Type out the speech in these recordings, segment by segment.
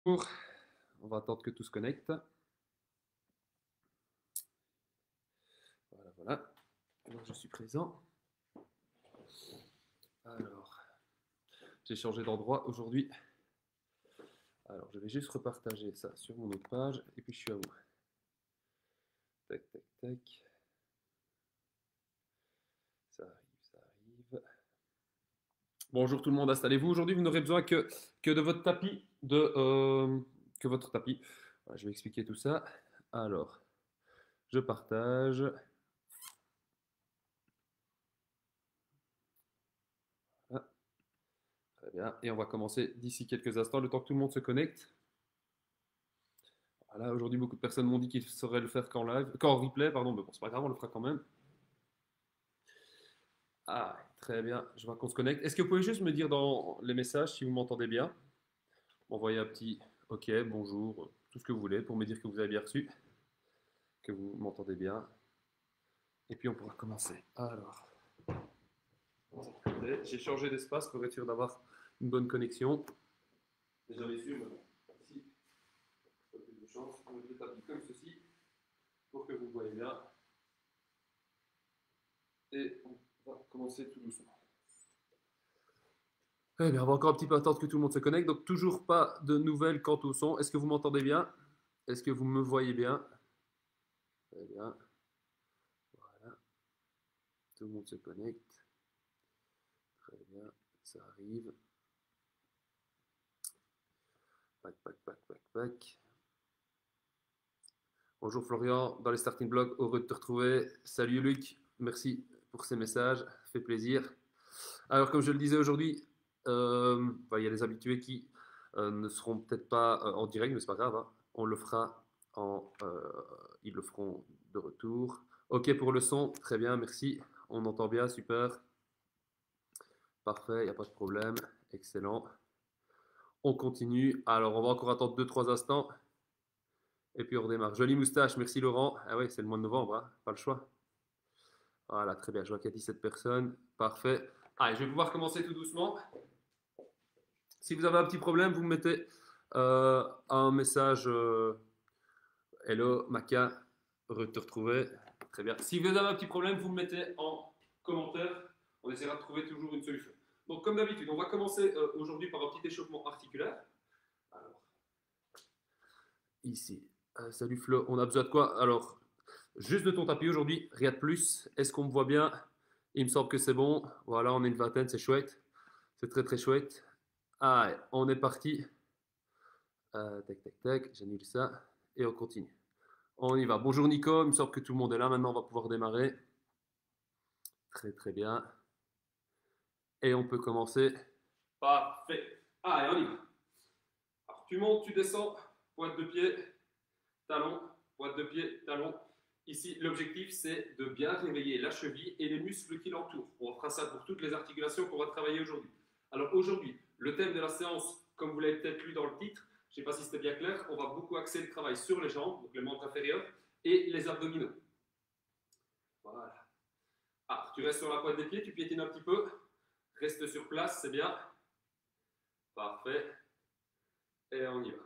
Bonjour, on va attendre que tout se connecte. Voilà, voilà. Alors, je suis présent. Alors, j'ai changé d'endroit aujourd'hui. Alors, je vais juste repartager ça sur mon autre page et puis je suis à vous. Tac, tac, tac. Ça arrive, ça arrive. Bonjour tout le monde, installez-vous. Aujourd'hui, vous n'aurez besoin que de votre tapis, que votre tapis. Voilà, je vais expliquer tout ça. Alors, je partage. Ah, très bien. Et on va commencer d'ici quelques instants, le temps que tout le monde se connecte. Voilà, aujourd'hui, beaucoup de personnes m'ont dit qu'ils sauraient le faire qu'en live, qu'en replay, pardon, mais bon, c'est pas grave, on le fera quand même. Ah, très bien, je vois qu'on se connecte. Est-ce que vous pouvez juste me dire dans les messages si vous m'entendez bien? M'envoyer un petit OK, bonjour, tout ce que vous voulez pour me dire que vous avez bien reçu, que vous m'entendez bien. Et puis on pourra commencer. Alors, j'ai changé d'espace pour être sûr d'avoir une bonne connexion. Déjà les sûr, ici, un peu plus de chance, on met le tapis comme ceci pour que vous voyez bien. Et on va commencer tout doucement. Eh bien, on va encore un petit peu attendre que tout le monde se connecte. Donc, toujours pas de nouvelles quant au son. Est-ce que vous m'entendez bien? Est-ce que vous me voyez bien? Très bien. Voilà. Tout le monde se connecte. Très bien. Ça arrive. Pac, pac, pac, pac, pac. Bonjour Florian, dans les starting blocks, heureux de te retrouver. Salut Luc, merci pour ces messages, ça fait plaisir. Alors, comme je le disais aujourd'hui, il y a les habitués qui ne seront peut-être pas en direct, mais c'est pas grave, hein. On le fera ils le feront de retour. Ok pour le son, très bien, merci. On entend bien, super. Parfait, il n'y a pas de problème. Excellent. On continue. Alors, on va encore attendre 2-3 instants. Et puis on redémarre. Jolie moustache, merci Laurent. Ah oui, c'est le mois de novembre, hein, pas le choix. Voilà, très bien. Je vois qu'il y a 17 personnes. Parfait. Allez, je vais pouvoir commencer tout doucement. Si vous avez un petit problème, vous me mettez un message Hello, Maca, heureux de te retrouver. Très bien. Si vous avez un petit problème, vous me mettez en commentaire. On essaiera de trouver toujours une solution. Donc, comme d'habitude, on va commencer aujourd'hui par un petit échauffement articulaire. Alors, ici. Salut Flo, on a besoin de quoi? Alors, juste de ton tapis aujourd'hui, rien de plus. Est-ce qu'on me voit bien? Il me semble que c'est bon. Voilà, on est une vingtaine, c'est chouette. C'est très très chouette. Allez, on est parti. Tac, tac, tac, j'annule ça. Et on continue. On y va. Bonjour Nico, il me semble que tout le monde est là. Maintenant, on va pouvoir démarrer. Très très bien. Et on peut commencer. Parfait. Allez, on y va. Alors, tu montes, tu descends, pointe de pied, talon, pointe de pied, talon. Ici, l'objectif, c'est de bien réveiller la cheville et les muscles qui l'entourent. On fera ça pour toutes les articulations qu'on va travailler aujourd'hui. Alors aujourd'hui, le thème de la séance, comme vous l'avez peut-être lu dans le titre, je ne sais pas si c'était bien clair, on va beaucoup axer le travail sur les jambes, donc les membres inférieurs, et les abdominaux. Voilà. Ah, tu restes sur la pointe des pieds, tu piétines un petit peu, reste sur place, c'est bien. Parfait. Et on y va.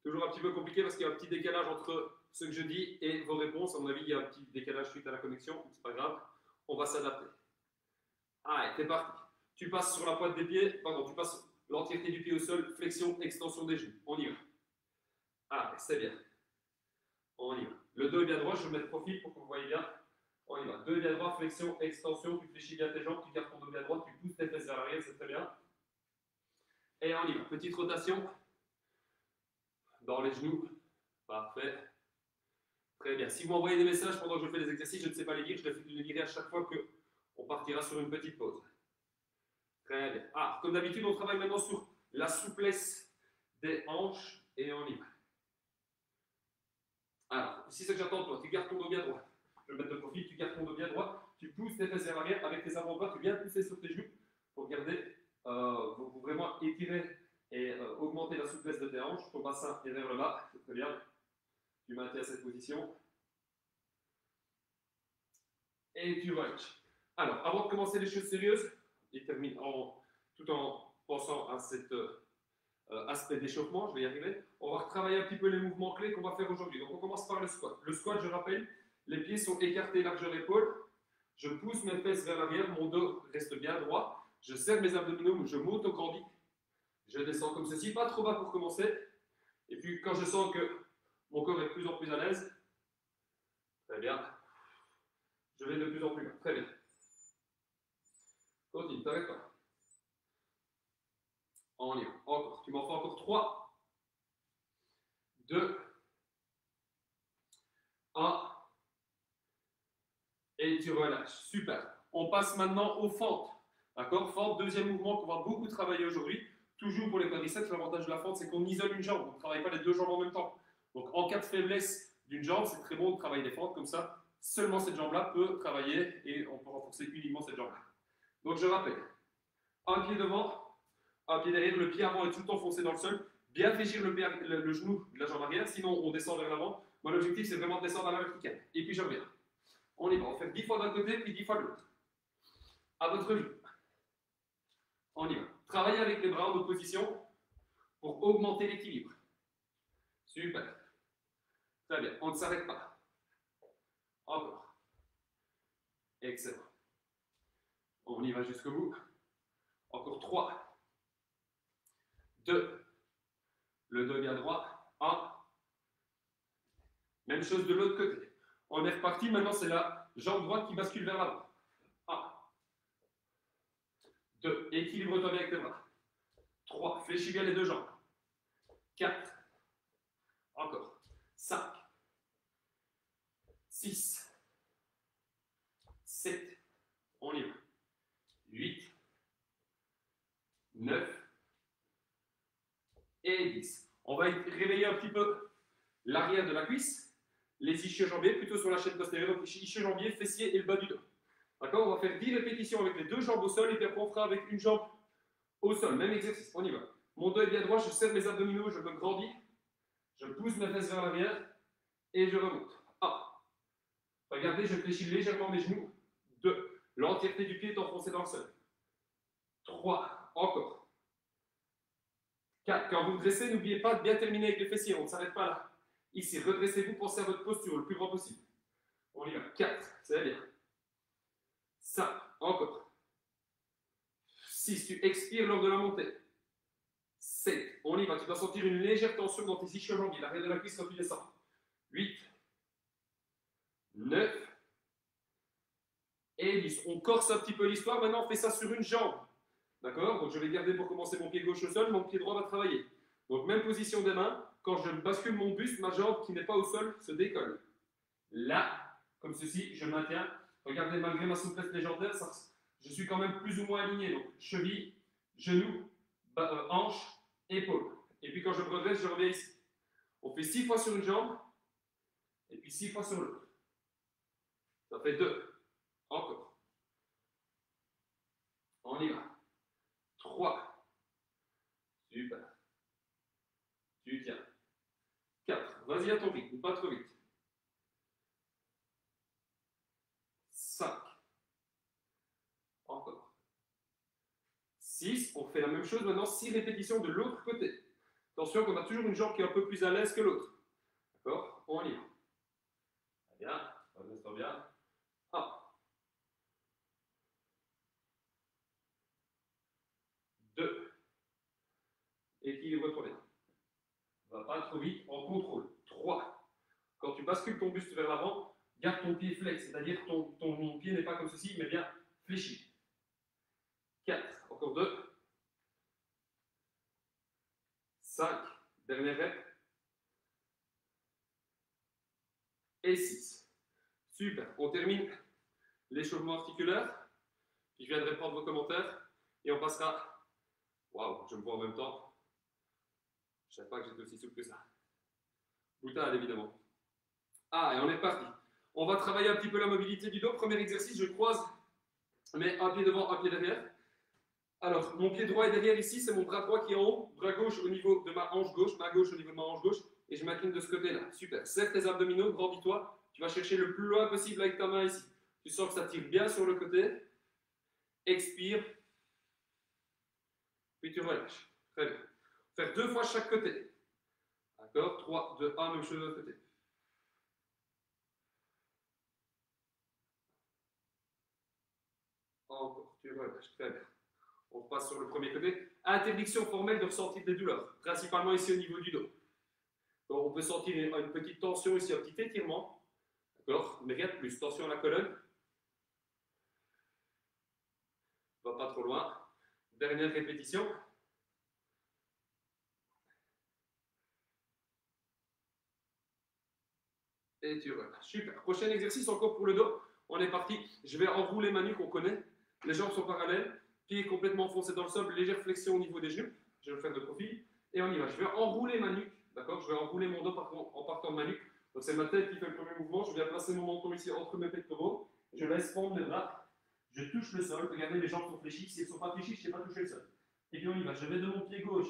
Toujours un petit peu compliqué parce qu'il y a un petit décalage entre ce que je dis et vos réponses. À mon avis, il y a un petit décalage suite à la connexion. C'est pas grave. On va s'adapter. Allez, t'es parti. Tu passes sur la pointe des pieds. Pardon, tu passes l'entièreté du pied au sol. Flexion, extension des genoux. On y va. Allez, c'est bien. On y va. Le dos est bien droit. Je vais mettre profil pour que vous voyez bien. On y va. Dos est bien droit. Flexion, extension. Tu fléchis bien tes jambes. Tu gardes ton dos bien droit. Tu pousses tes fesses vers l'arrière. C'est très bien. Et on y va. Petite rotation dans les genoux. Parfait. Très bien. Si vous m'envoyez des messages pendant que je fais les exercices, je ne sais pas les lire, je les lirai à chaque fois qu'on partira sur une petite pause. Très bien. Ah, comme d'habitude, on travaille maintenant sur la souplesse des hanches et on y va. Alors, ici, ce que j'attends de toi, tu gardes ton dos bien droit. Je vais mettre de profil, tu gardes ton dos bien droit, tu pousses tes fesses vers l'arrière avec tes avant-bras, tu viens pousser sur tes genoux pour garder, pour vraiment étirer et augmenter la souplesse de tes hanches. Ton bassin est vers le bas, c'est très bien. Tu maintiens cette position. Et tu relâches. Alors, avant de commencer les choses sérieuses, et termine tout en pensant à aspect d'échauffement, je vais y arriver. On va retravailler un petit peu les mouvements clés qu'on va faire aujourd'hui. Donc on commence par le squat. Le squat, je rappelle, les pieds sont écartés largeur épaule. Je pousse mes fesses vers l'arrière, mon dos reste bien droit. Je serre mes abdominaux, je m'auto-grandis. Je descends comme ceci, pas trop bas pour commencer. Et puis quand je sens que mon corps est de plus en plus à l'aise, très bien, je vais de plus en plus bas. Très bien. Continue, t'arrêtes pas. On y va. Encore. Tu m'en fais encore 3, 2, 1. Et tu relâches. Super. On passe maintenant aux fentes. D'accord? Fente, deuxième mouvement qu'on va beaucoup travailler aujourd'hui. Toujours pour les quadriceps, l'avantage de la fente, c'est qu'on isole une jambe. On ne travaille pas les deux jambes en même temps. Donc, en cas de faiblesse d'une jambe, c'est très bon de travailler les fentes comme ça. Seulement cette jambe-là peut travailler et on peut renforcer uniquement cette jambe-là. Donc, je rappelle. Un pied devant, un pied derrière. Le pied avant est tout le temps foncé dans le sol. Bien fléchir le genou de la jambe arrière, sinon on descend vers l'avant. Moi, l'objectif, c'est vraiment de descendre à la verticale. Et puis, je reviens. On y va. On fait 10 fois d'un côté, puis 10 fois de l'autre. À votre rythme. On y va. Travaillez avec les bras en opposition pour augmenter l'équilibre. Super. Très bien. On ne s'arrête pas. Encore. Excellent. On y va jusqu'au bout. Encore 3, 2. Le dos bien droit. 1. Même chose de l'autre côté. On est reparti. Maintenant, c'est la jambe droite qui bascule vers l'avant. 1. 2. Équilibre-toi bien avec tes bras. 3. Fléchis bien les deux jambes. 4. Encore. 5. 6. 7. On y va. 8. 9. Et 10. On va réveiller un petit peu l'arrière de la cuisse. Les ischio-jambiers plutôt sur la chaîne postérieure. Donc ischio-jambiers, fessiers et le bas du dos. D'accord? On va faire 10 répétitions avec les deux jambes au sol et puis après on fera avec une jambe au sol. Même exercice. On y va. Mon dos est bien droit, je serre mes abdominaux, je me grandis. Je pousse mes fesses vers l'arrière et je remonte. 1. Regardez, je fléchis légèrement mes genoux. 2. L'entièreté du pied est enfoncée dans le sol. 3. Encore. 4. Quand vous vous dressez, n'oubliez pas de bien terminer avec les fessiers. On ne s'arrête pas là. Ici, redressez-vous, pensez à votre posture le plus grand possible. On y va. 4. C'est bien. 5. Encore. 6. Tu expires lors de la montée. 7. On y va. Tu dois sentir une légère tension dans tes ischio-jambiers, l'arrière de la cuisse quand tu descends. 8. 9. Et 10. On corse un petit peu l'histoire. Maintenant, on fait ça sur une jambe. D'accord? Donc, je vais garder pour commencer mon pied gauche au sol. Mon pied droit va travailler. Donc, même position des mains. Quand je bascule mon buste, ma jambe qui n'est pas au sol se décolle. Là, comme ceci, je maintiens. Regardez, malgré ma souplesse légendaire, je suis quand même plus ou moins aligné. Donc, cheville, genou, hanche, épaule. Et puis, quand je redresse, je reviens ici. On fait 6 fois sur une jambe. Et puis 6 fois sur l'autre. Ça fait 2. Encore. On y va. 3. Super. Tu tiens. 4. Vas-y à ton rythme, pas trop vite. 5. Encore. 6. On fait la même chose maintenant, 6 répétitions de l'autre côté. Attention qu'on a toujours une jambe qui est un peu plus à l'aise que l'autre. D'accord? On y va. Bien. Reste bien. 1. 2. Équilibre-toi bien. Va pas trop vite, en contrôle. 3. Quand tu bascules ton buste vers l'avant, garde ton pied flex, c'est-à-dire que ton pied n'est pas comme ceci, mais bien fléchi. 4. Encore 2. 5. Dernière rep. Et 6. Super. On termine l'échauffement articulaire. Puis je viens de répondre vos commentaires. Et on passera. Waouh, je me vois en même temps. Je ne savais pas que j'étais aussi souple que ça. Boutade, évidemment. Ah, et on est parti. On va travailler un petit peu la mobilité du dos. Premier exercice, je croise, mais un pied devant, un pied derrière. Alors, mon pied droit est derrière ici, c'est mon bras droit qui est en haut, bras gauche au niveau de ma hanche gauche, ma gauche au niveau de ma hanche gauche, et je m'incline de ce côté-là. Super. Serre tes abdominaux, grandis-toi. Tu vas chercher le plus loin possible avec ta main ici. Tu sens que ça tire bien sur le côté. Expire. Puis tu relâches. Très bien. Faire 2 fois chaque côté. D'accord? 3, 2, 1, même chose de l'autre côté. Encore, tu relâches, très bien. On passe sur le premier côté. Interdiction formelle de ressentir des douleurs, principalement ici au niveau du dos. Donc, on peut sentir une petite tension ici, un petit étirement. D'accord? Mais rien de plus. Tension à la colonne. On ne va pas trop loin. Dernière répétition. Et tu relâches. Super. Prochain exercice encore pour le dos. On est parti. Je vais enrouler ma nuque, on connaît. Les jambes sont parallèles. Pieds complètement enfoncés dans le sol. Légère flexion au niveau des genoux. Je vais le faire de profil. Et on y va. Je vais enrouler ma nuque. D'accord? Je vais enrouler mon dos en partant de ma nuque. Donc c'est ma tête qui fait le premier mouvement. Je viens placer mon menton ici entre mes pectoraux. Je laisse fondre mes bras. Je touche le sol. Regardez, les jambes sont fléchies. Si elles ne sont pas fléchies, je n'ai pas touché le sol. Et puis on y va. Je vais de mon pied gauche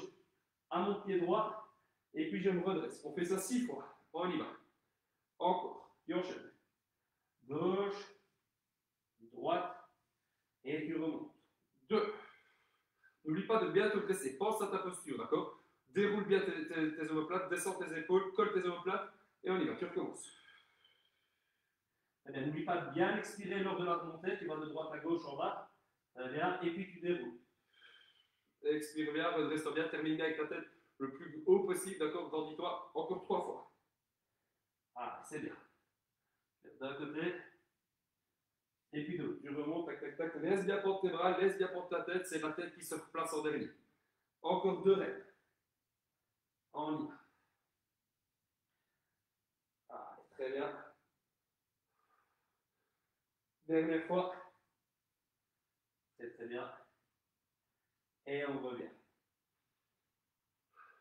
à mon pied droit. Et puis je me redresse. On fait ça 6 fois. On y va. Encore. Et enchaîne. Gauche, droite, et tu remontes. 2. N'oublie pas de bien te dresser. Pense à ta posture, d'accord? Déroule bien tes omoplates, descends tes épaules, colle tes omoplates, et on y va. Tu recommences. N'oublie pas de bien expirer lors de la remontée. Tu vas de droite à gauche en bas. Bien, et puis tu déroules. Expire bien, redresse-toi bien, termine bien avec ta tête le plus haut possible, d'accord? Grandis-toi encore 3 fois. Ah, c'est bien. D'un côté, et puis de l'autre. Tu remontes, tac, tac, tac. Laisse bien porter tes bras, laisse bien porter ta tête. C'est la tête qui se replace en dernier. Encore 2 règles. On y va. Ah, très bien. Dernière fois. C'est très bien. Et on revient.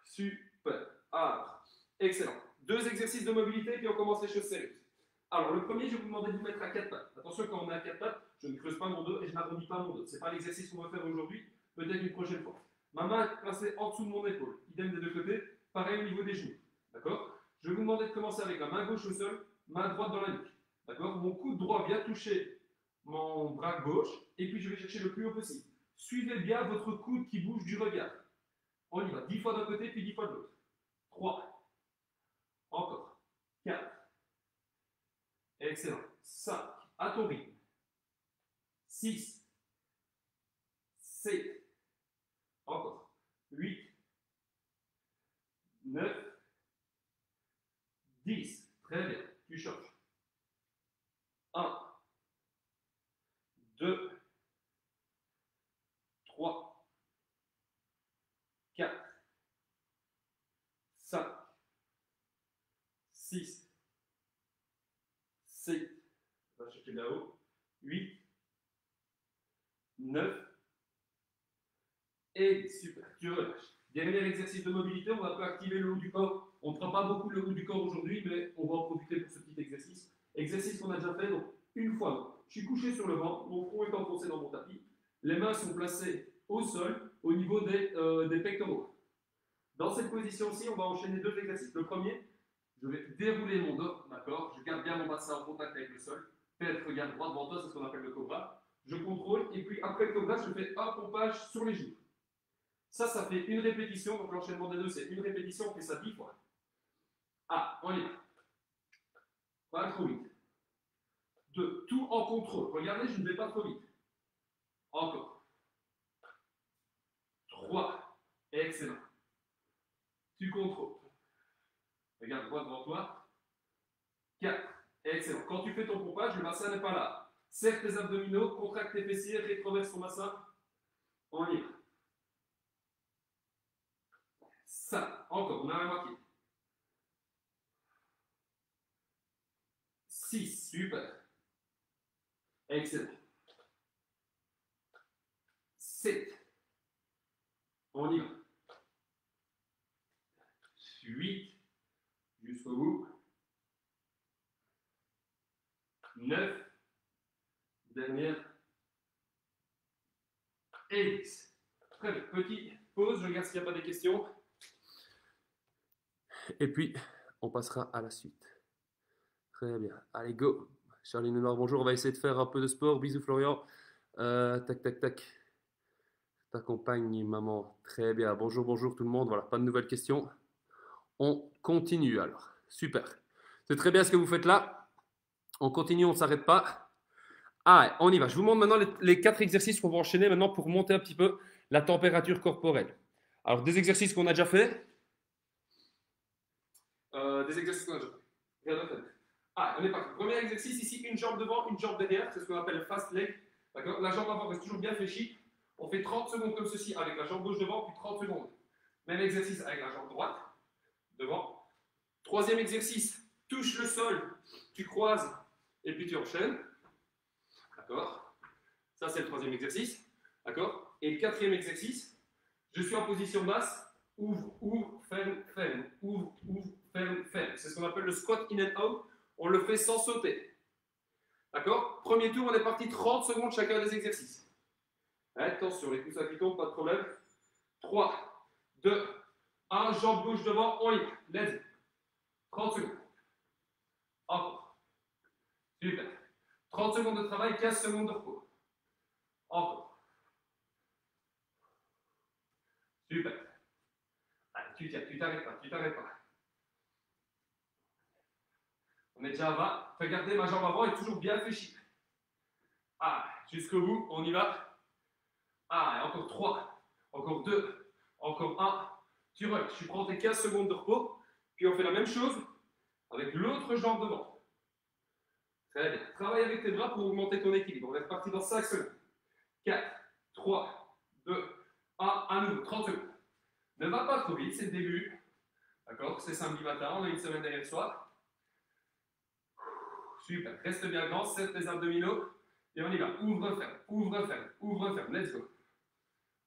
Super. Ah, excellent. 2 exercices de mobilité, puis on commence les choses sérieuses. Alors, le premier, je vais vous demander de vous mettre à 4 pattes. Attention, quand on est à 4 pattes, je ne creuse pas mon dos et je n'arrondis pas mon dos. Ce n'est pas l'exercice qu'on va faire aujourd'hui, peut-être une prochaine fois. Ma main est placée en dessous de mon épaule. Idem des deux côtés. Pareil au niveau des genoux. D'accord? Je vais vous demander de commencer avec la main gauche au sol, main droite dans la nuque. D'accord? Mon coude droit vient toucher mon bras gauche et puis je vais chercher le plus haut possible. Suivez bien votre coude qui bouge du regard. On y va. 10 fois d'un côté, puis 10 fois de l'autre. 3. Encore. 4. Excellent. 5. À ton rythme. 6. 7. Encore. 8. 9. 10. Très bien. Tu changes. 1. 2. 3. 4. 5. 6. 7. On va chercher là-haut. 8. 9. Et super, tu relâches. Dernier exercice de mobilité, on va un peu activer le haut du corps. On ne fera pas beaucoup le haut du corps aujourd'hui, mais on va en profiter pour ce petit exercice. Exercice qu'on a déjà fait, donc une fois. Donc, je suis couché sur le ventre, mon front est enfoncé dans mon tapis. Les mains sont placées au sol, au niveau des pectoraux. Dans cette position-ci, on va enchaîner 2 exercices. Le premier, je vais dérouler mon dos, d'accord? Je garde bien mon bassin en contact avec le sol. Tête, regarde droit devant toi, c'est ce qu'on appelle le cobra. Je contrôle, et puis après le cobra, je fais un pompage sur les genoux. Ça fait une répétition, donc l'enchaînement des deux, c'est une répétition, on fait ça 10 fois. Ah, on y va. Pas trop vite. 2, tout en contrôle. Regardez, je ne vais pas trop vite. Encore. 3, excellent. Tu contrôles. Regarde droit devant toi. 4, excellent. Quand tu fais ton pompage, le bassin n'est pas là. Serre tes abdominaux, contracte tes fessiers, rétroverse ton bassin. On y va. Ça, encore, on a la moitié. 6, super. Excellent. 7. On y va. 8. Jusqu'au bout. 9. Dernière. Et 10. Très bien. Petite pause, je regarde s'il n'y a pas des questions. Et puis, on passera à la suite. Très bien. Allez, go. Charline Noir, bonjour. On va essayer de faire un peu de sport. Bisous, Florian. Tac, tac, tac. t'accompagne, maman. Très bien. Bonjour, bonjour tout le monde. Voilà, pas de nouvelles questions. On continue alors. Super. C'est très bien ce que vous faites là. On continue, on ne s'arrête pas. Ah, on y va. Je vous montre maintenant les 4 exercices qu'on va enchaîner maintenant pour monter un petit peu la température corporelle. Alors, des exercices qu'on a déjà fait. Des exercices qu'on a déjà fait. Regarde, en fait. Ah, on est parti. Premier exercice ici, une jambe devant, une jambe derrière. C'est ce qu'on appelle le fast leg. D'accord. La jambe avant reste toujours bien fléchie. On fait 30 secondes comme ceci avec la jambe gauche devant, puis 30 secondes. Même exercice avec la jambe droite devant. Troisième exercice, touche le sol, tu croises et puis tu enchaînes. D'accord. Ça, c'est le troisième exercice. D'accord. Et le quatrième exercice, je suis en position basse, ouvre, ouvre, ferme, ferme, ouvre, ouvre, ferme, ferme. C'est ce qu'on appelle le squat in and out. On le fait sans sauter. D'accord. Premier tour, on est parti 30 secondes chacun des exercices. Attention, les coussins qui tombent, pas de problème. 3, 2, 1, jambe gauche devant, on y va. Let's go. 30 secondes. Encore. Super. 30 secondes de travail, 15 secondes de repos. Encore. Super. Allez, tu tiens, tu t'arrêtes pas, tu t'arrêtes pas. On est déjà à 20. Regardez, ma jambe avant est toujours bien fléchie. Ah, jusqu'au bout, on y va. Ah, et encore 3, encore 2, encore 1. Tu relâches, tu prends tes 15 secondes de repos, puis on fait la même chose avec l'autre jambe devant. Très bien. Travaille avec tes bras pour augmenter ton équilibre. On est reparti dans 5 secondes. 4, 3, 2, 1, à nouveau, 30 secondes. Ne va pas trop vite, c'est le début. D'accord. C'est samedi matin, on a une semaine derrière soi. Super, reste bien grand, serre tes abdominaux. Et on y va. Ouvre, ferme, ouvre, ferme, ouvre, ferme. Let's go.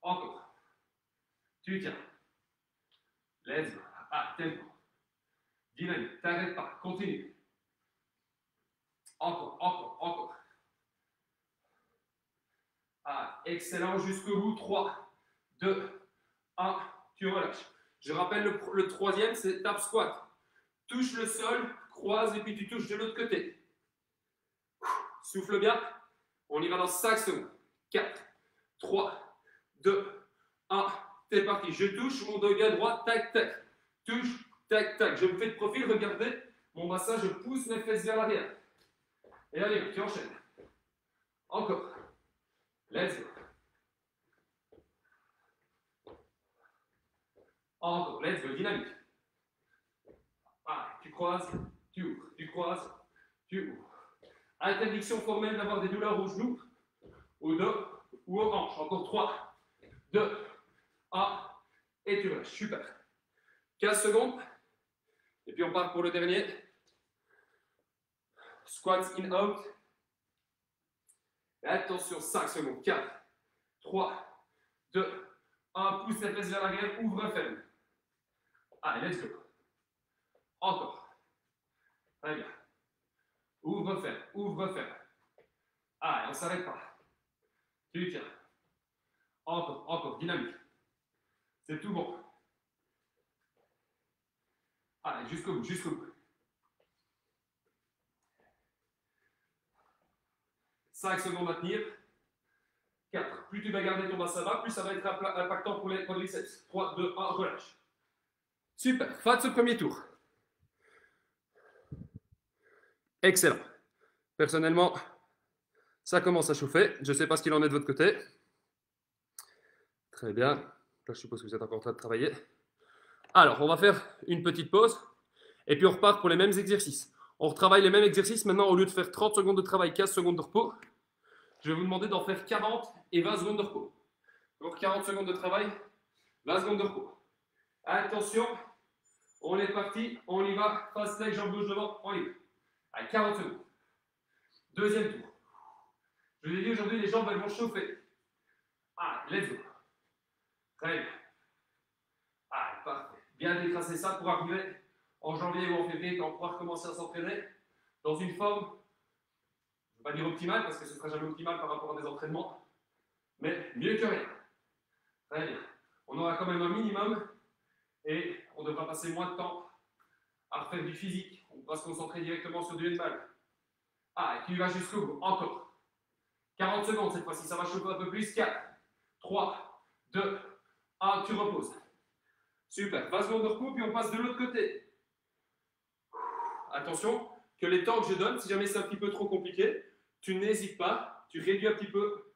Encore. Tu tiens. Let's go. Ah, tempo. Dynamique. T'arrêtes pas. Continue. Encore, encore, encore. Ah, excellent. Jusqu'au bout. 3, 2, 1. Tu relâches. Je rappelle le troisième, c'est tap squat. Touche le sol, croise et puis tu touches de l'autre côté. Souffle bien. On y va dans 5 secondes. 4, 3, 2, 1. C'est parti. Je touche mon dos gars droit. Tac, tac. Touche, tac, tac. Je me fais de profil. Regardez. Mon bassin, je pousse mes fesses vers l'arrière. Et allez, tu enchaînes. Encore. Let's go. Encore. Let's go. Dynamique. Ah, tu croises, tu ouvres. Tu croises, tu ouvres. Interdiction formelle d'avoir des douleurs aux genoux, au dos ou aux hanches. Encore 3, 2, 1. Et tu relâches. Super. 15 secondes. Et puis on part pour le dernier. Squats in out. Et attention, 5 secondes. 4, 3, 2, 1. Pousse les fesses vers l'arrière. Ouvre, ferme. Allez, let's go. Encore. Très bien. Ouvre, ferme. Ouvre, ferme. Allez, on ne s'arrête pas. Tu tiens. Encore, encore. Dynamique. C'est tout bon. Allez, jusqu'au bout, jusqu'au bout. 5 secondes à tenir. 4. Plus tu vas garder ton bassin bas, plus ça va être impactant pour les quadriceps. 3, 2, 1, relâche. Super. Fin de ce premier tour. Excellent. Personnellement, ça commence à chauffer. Je ne sais pas ce qu'il en est de votre côté. Très bien. Là, je suppose que vous êtes encore en train de travailler. Alors, on va faire une petite pause. Et puis, on repart pour les mêmes exercices. On retravaille les mêmes exercices. Maintenant, au lieu de faire 30 secondes de travail, 15 secondes de repos, je vais vous demander d'en faire 40 et 20 secondes de repos. Donc, 40 secondes de travail, 20 secondes de repos. Attention, on est parti. On y va. Fast leg, jambe gauche devant. On y va. Allez, 40 secondes. Deuxième tour. Je vous ai dit aujourd'hui, les jambes elles vont chauffer. Allez, let's go. Très bien. Allez, parfait. Bien décrasser ça pour arriver en janvier ou en février quand on pourra recommencer à s'entraîner dans une forme, je ne vais pas dire optimale parce que ce ne sera jamais optimal par rapport à des entraînements, mais mieux que rien. Très bien. On aura quand même un minimum et on devra passer moins de temps à refaire du physique. On va se concentrer directement sur du handball. Et tu vas jusqu'au bout. Encore. 40 secondes cette fois-ci. Ça va chauffer un peu plus. 4, 3, 2, 1, tu reposes. Super. 20 secondes de repos, puis on passe de l'autre côté. Attention, que les temps que je donne, si jamais c'est un petit peu trop compliqué, tu n'hésites pas, tu réduis un petit peu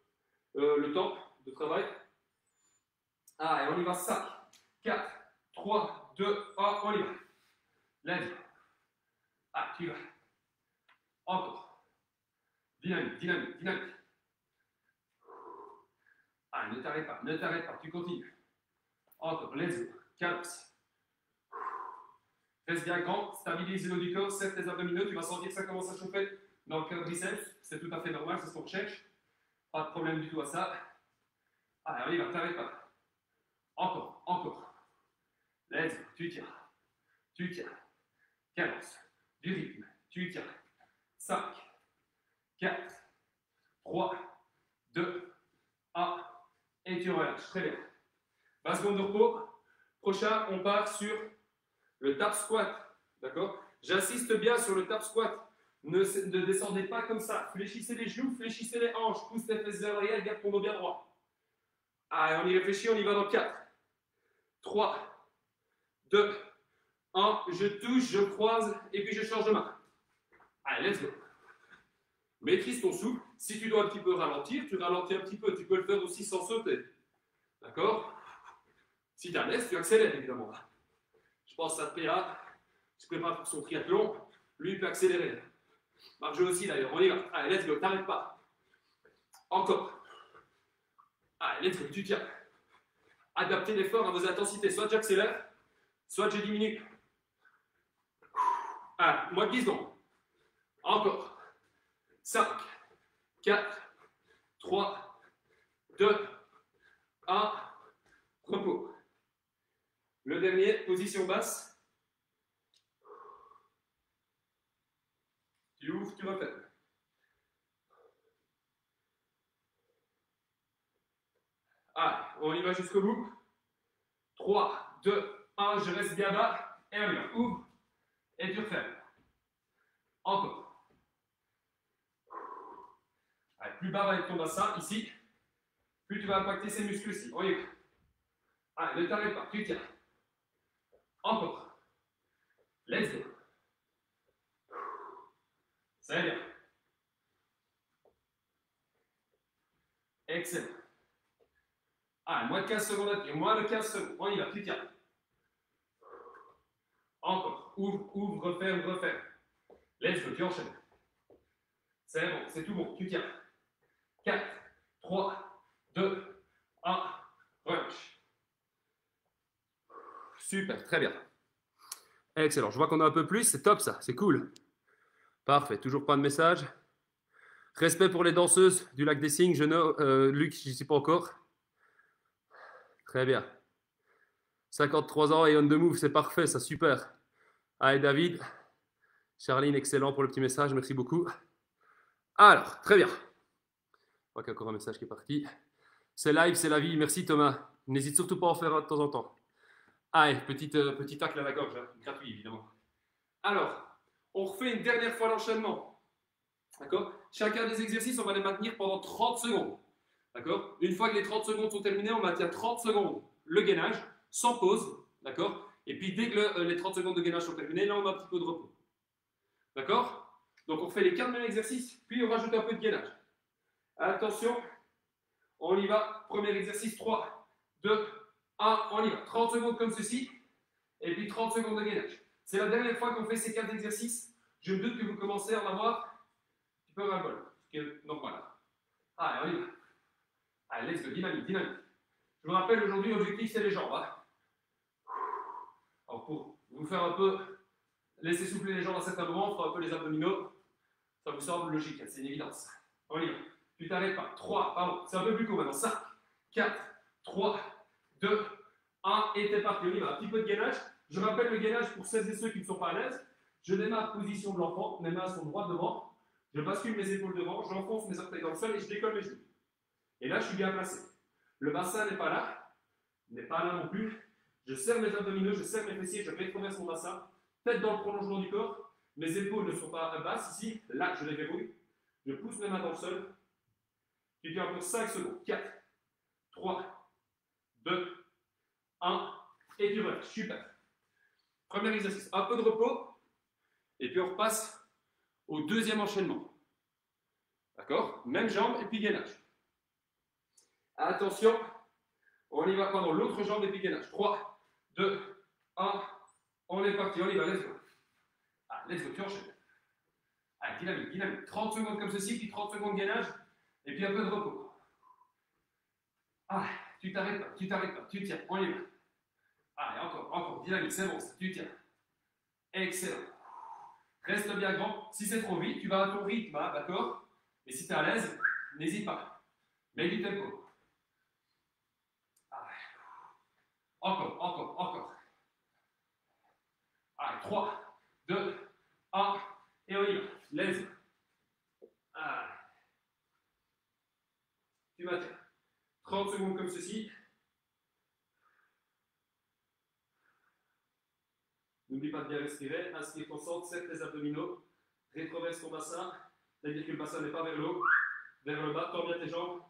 le temps de travail. Ah, et on y va. 5, 4, 3, 2, 1, on y va. Lève. Ah, tu y vas. Encore. Dynamique, dynamique, dynamique. Ah, ne t'arrête pas, tu continues. Encore, let's go. Calme. Reste bien grand, stabilise le haut du corps, serre tes abdominaux, tu vas sentir que ça commence à chauffer dans le cœur biceps, c'est tout à fait normal, c'est ce qu'on recherche. Pas de problème du tout à ça. Allez, on y va, t'arrête pas. Encore, encore. Let's go, tu tiens. Cadence, du rythme, tu tiens. 5, 4, 3, 2, 1, et tu relâches, très bien. 20 secondes de repos. Prochain, on part sur le tap squat, d'accord? J'insiste bien sur le tap squat. Ne descendez pas comme ça. Fléchissez les genoux, fléchissez les hanches, pousse tes fesses vers l'arrière, garde ton dos bien droit. Allez, on y réfléchit, on y va dans 4, 3, 2, 1. Je touche, je croise et puis je change de main. Allez, let's go. Maîtrise ton souffle. Si tu dois un petit peu ralentir, tu ralentis un petit peu. Tu peux le faire aussi sans sauter. D'accord? Si tu es à l'aise, tu accélères évidemment. Je pense à PA, je prépare pour son triathlon. Lui, il peut accélérer. Marge aussi d'ailleurs, on y va. Allez, let's go, t'arrêtes pas. Encore. Allez, let's go, tu tiens. Adaptez l'effort à vos intensités. Soit j'accélère, soit je diminue. Allez, moins de 10 secondes. Encore. 5, 4, 3, 2, 1. Repos. Le dernier, position basse. Tu ouvres, tu refermes. Allez, on y va jusqu'au bout. 3, 2, 1, je reste bien bas. Et on y va. Ouvre et tu refermes. Encore. Allez, plus bas va être ton bassin, ici. Plus tu vas impacter ces muscles-ci. On y va. Allez, ne t'arrête pas, tu tiens. Encore. Let's go. C'est bien. Excellent. Allez, moins de 15 secondes à pied, moins de 15 secondes. On y va, tu tiens. Encore. Ouvre, ouvre, referme, referme. Let's go, tu enchaînes. C'est bon, c'est tout bon, tu tiens. 4, 3, 2, 1, relâche. Super, très bien. Excellent, je vois qu'on a un peu plus, c'est top ça, c'est cool. Parfait, toujours pas de message. Respect pour les danseuses du lac des Cygnes, Luc, je n'y suis pas encore. Très bien. 53 ans et on the move, c'est parfait, ça, super. Allez, David. Charline, excellent pour le petit message, merci beaucoup. Alors, très bien. Je vois qu'il y a encore un message qui est parti. C'est live, c'est la vie, merci Thomas. N'hésite surtout pas à en faire un de temps en temps. Allez, petit tacle à la gorge, hein. Gratuit évidemment. Alors, on refait une dernière fois l'enchaînement. D'accord? Chacun des exercices, on va les maintenir pendant 30 secondes. D'accord? Une fois que les 30 secondes sont terminées, on maintient 30 secondes le gainage, sans pause. D'accord? Et puis dès que les 30 secondes de gainage sont terminées, là on met un petit peu de repos. D'accord? Donc on fait les 4 mêmes exercices, puis on rajoute un peu de gainage. Attention, on y va. Premier exercice, 3, 2, 1, on y va. 30 secondes comme ceci, et puis 30 secondes de gainage. C'est la dernière fois qu'on fait ces 4 exercices. Je me doute que vous commencez à en avoir un petit peu ras-le-bol, ce qui est normal. Allez, on y va. Allez, let's go, dynamique, dynamique. Je vous rappelle, aujourd'hui, l'objectif, c'est les jambes. Hein. Alors, pour vous faire un peu laisser souffler les jambes à certains moments, on fera un peu les abdominaux. Ça vous semble logique, hein, c'est une évidence. On y va. Tu t'arrêtes pas. 3, pardon, c'est un peu plus court maintenant. 5, 4, 3, 2, 1, et t'es parti. On y va. Un petit peu de gainage. Je rappelle le gainage pour celles et ceux qui ne sont pas à l'aise. Je démarre position de l'enfant. Mes mains sont droites devant. Je bascule mes épaules devant. J'enfonce mes orteils dans le sol et je décolle mes genoux. Et là, je suis bien placé. Le bassin n'est pas là. N'est pas là non plus. Je serre mes abdominaux, je serre mes fessiers, je rétroverse mon bassin. Tête dans le prolongement du corps. Mes épaules ne sont pas basses ici. Là, je les verrouille. Je pousse mes mains dans le sol. Je tiens encore 5 secondes. 4, 3, 2, 1. Et tu relâches. Super. Premier exercice. Un peu de repos. Et puis on repasse au deuxième enchaînement. D'accord? Même jambe et puis gainage. Attention. On y va pendant l'autre jambe et puis gainage. 3, 2, 1. On est parti. On y va. Let's go. Ah, let's go. Tu enchaînes. Allez, dynamique, dynamique. 30 secondes comme ceci, puis 30 secondes gainage. Et puis un peu de repos. Ah, tu t'arrêtes pas, tu t'arrêtes pas, tu tiens, on y va. Allez, encore, dynamique, c'est bon, ça, tu tiens. Excellent. Reste bien grand. Si c'est trop vite, tu vas à ton rythme, hein, d'accord? Et si tu es à l'aise, n'hésite pas. Mets du tempo. Allez. Encore. Allez, 3, 2, 1, et on y va. Let's go. Allez. Tu maintiens. 30 secondes comme ceci. N'oublie pas de bien respirer. Inspire ton centre, serre tes abdominaux. Rétroverse ton bassin. C'est-à-dire que le bassin n'est pas vers le haut, vers le bas. Tends bien tes jambes.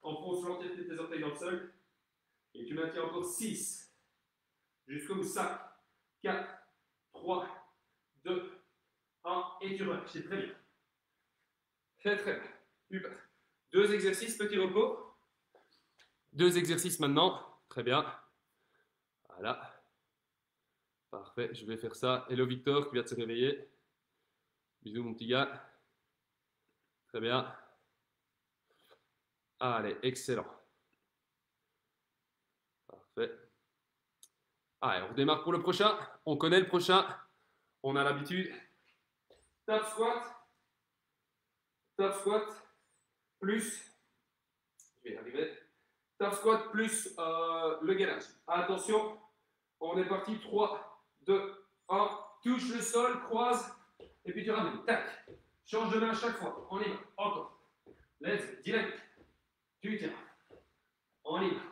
Enfonce l'entièreté de tes orteils dans le sol. Et tu maintiens encore 6. Jusqu'au bout. 5, 4, 3, 2, 1. Et tu relâches. C'est très bien. Très bien. Super. 2 exercices, petit repos. 2 exercices maintenant. Très bien. Voilà. Parfait. Je vais faire ça. Hello Victor qui vient de se réveiller. Bisous mon petit gars. Très bien. Allez, excellent. Parfait. Allez, on redémarre pour le prochain. On connaît le prochain. On a l'habitude. Top squat. Top squat. Plus. Je vais y arriver. Top squat plus le gainage. Attention. On est parti. 3, 2, 1. Touche le sol, croise. Et puis tu ramènes. Tac. Change de main à chaque fois. On y va. Encore. Let's go. Dynamique. Tu tiens. On y va.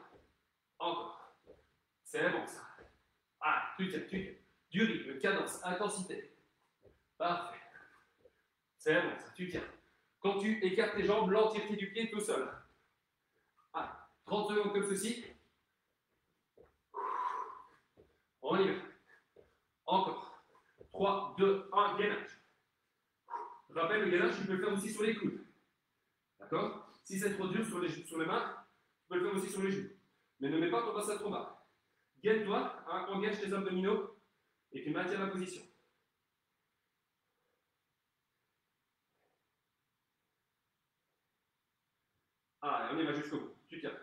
Encore. C'est bon ça. Ah, tu tiens. Du rythme, cadence, intensité. Parfait. C'est bon ça. Tu tiens. Quand tu écartes tes jambes, l'entièreté du pied tout seul. Ah, 30 secondes comme ceci. On y va. Encore. 3, 2, 1, gainage. Je rappelle, le gainage, tu peux le faire aussi sur les coudes. D'accord? Si c'est trop dur sur les mains, tu peux le faire aussi sur les genoux. Mais ne mets pas ton bassin trop bas. Gaine-toi, hein, engage tes abdominaux et tu maintiens la position. Ah, on y va jusqu'au bout. Tu tiens.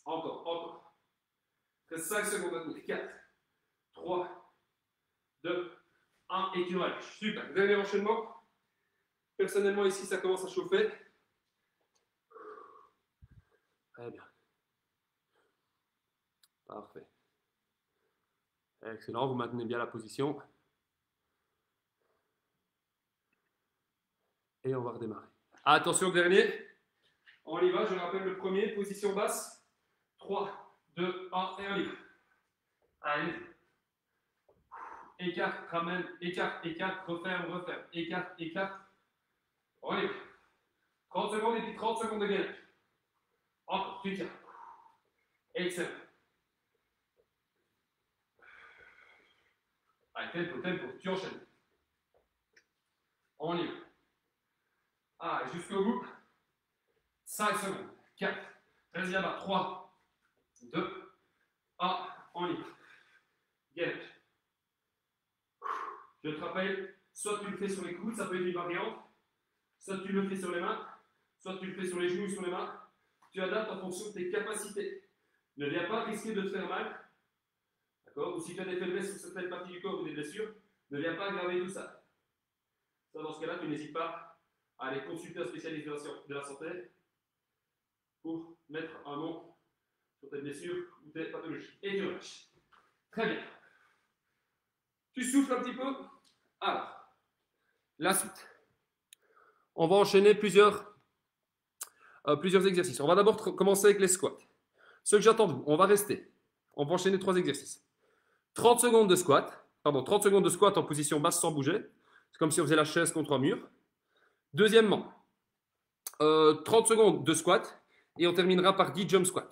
Encore. Reste 5 secondes à tenir. 4, 3, 2, 1 et tu relâches. Super. Dernier enchaînement. Personnellement, ici, ça commence à chauffer. Très bien. Parfait. Excellent. Vous maintenez bien la position. Et on va redémarrer. Attention, dernier. On y va. Je rappelle le premier. Position basse. 3, 2, 1 et on y va. Allez. Écarte, ramène, écarte, referme. Écarte. On y va. 30 secondes et puis 30 secondes de gainage. Encore, tu tiens. Excellent. Allez, tempo, tu enchaînes. On y va. Allez, jusqu'au bout. 5 secondes. 4. Reste bien bas. 3, 2, 1. On y va. Gainage. Je te rappelle, soit tu le fais sur les coudes, ça peut être une variante. Soit tu le fais sur les mains, soit tu le fais sur les genoux ou sur les mains. Tu adaptes en fonction de tes capacités. Ne viens pas risquer de te faire mal. D'accord? Ou si tu as des faiblesses sur certaines parties du corps ou des blessures, ne viens pas aggraver tout ça. Dans ce cas-là, tu n'hésites pas à aller consulter un spécialiste de la santé pour mettre un nom sur tes blessures ou tes pathologies. Et tu relâches. Très bien. Tu souffles un petit peu. Alors, la suite. On va enchaîner plusieurs exercices. On va d'abord commencer avec les squats. Ce que j'attends de vous, on va rester. On va enchaîner 3 exercices. 30 secondes de squat. 30 secondes de squat en position basse sans bouger. C'est comme si on faisait la chaise contre un mur. Deuxièmement, 30 secondes de squat et on terminera par 10 jump squats.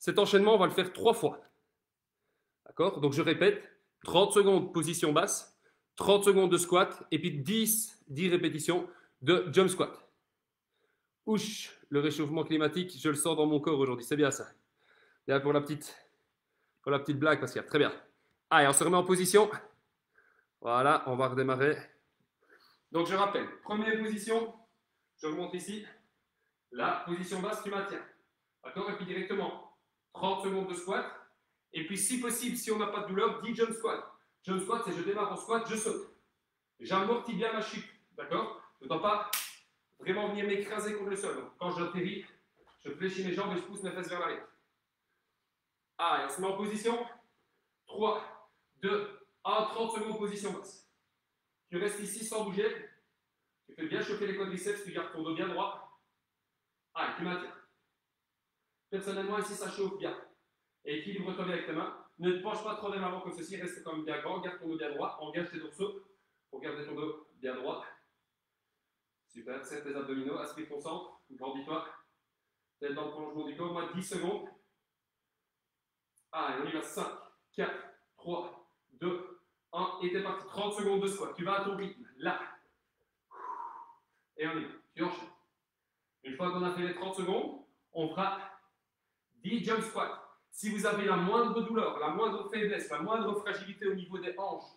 Cet enchaînement, on va le faire 3 fois. D'accord? Donc je répète, 30 secondes position basse, 30 secondes de squat et puis 10 répétitions de jump squat. Ouch, le réchauffement climatique, je le sens dans mon corps aujourd'hui, c'est bien ça. Bien pour la petite blague, Pascal, très bien. Allez, on se remet en position. Voilà, on va redémarrer. Donc je rappelle, première position, je remonte ici. La position basse, tu maintiens. D'accord? Et puis directement, 30 secondes de squat. Et puis si possible, si on n'a pas de douleur, 10 jump squat. Jump squat, c'est je démarre en squat, je saute. J'amortis bien ma chute. D'accord? Je ne dois pas vraiment venir m'écraser contre le sol. Donc, quand j'atterris, je fléchis mes jambes et je pousse mes fesses vers l'arrière. Allez, on se met en position. 3, 2, 1, 30 secondes position basse. Tu restes ici sans bouger. Tu fais bien chauffer les quadriceps, tu gardes ton dos bien droit. Allez, tu maintiens. Personnellement, ici, ça chauffe bien. Et équilibre-toi bien avec tes mains. Ne te penche pas trop vers l'avant comme ceci. Reste quand même bien grand. Garde ton dos bien droit. Engage tes dorsaux pour garder ton dos bien droit. Super. Serre tes abdominaux. Aspire ton centre. Grandis-toi. Tête dans le prolongement du corps. Moins 10 secondes. Allez, on y va. 5, 4, 3, 2, 1. Et t'es parti. 30 secondes de squat. Tu vas à ton rythme. Là. Et on y va. Tu enchaînes. Une fois qu'on a fait les 30 secondes, on fera 10 jump squats. Si vous avez la moindre douleur, la moindre faiblesse, la moindre fragilité au niveau des hanches,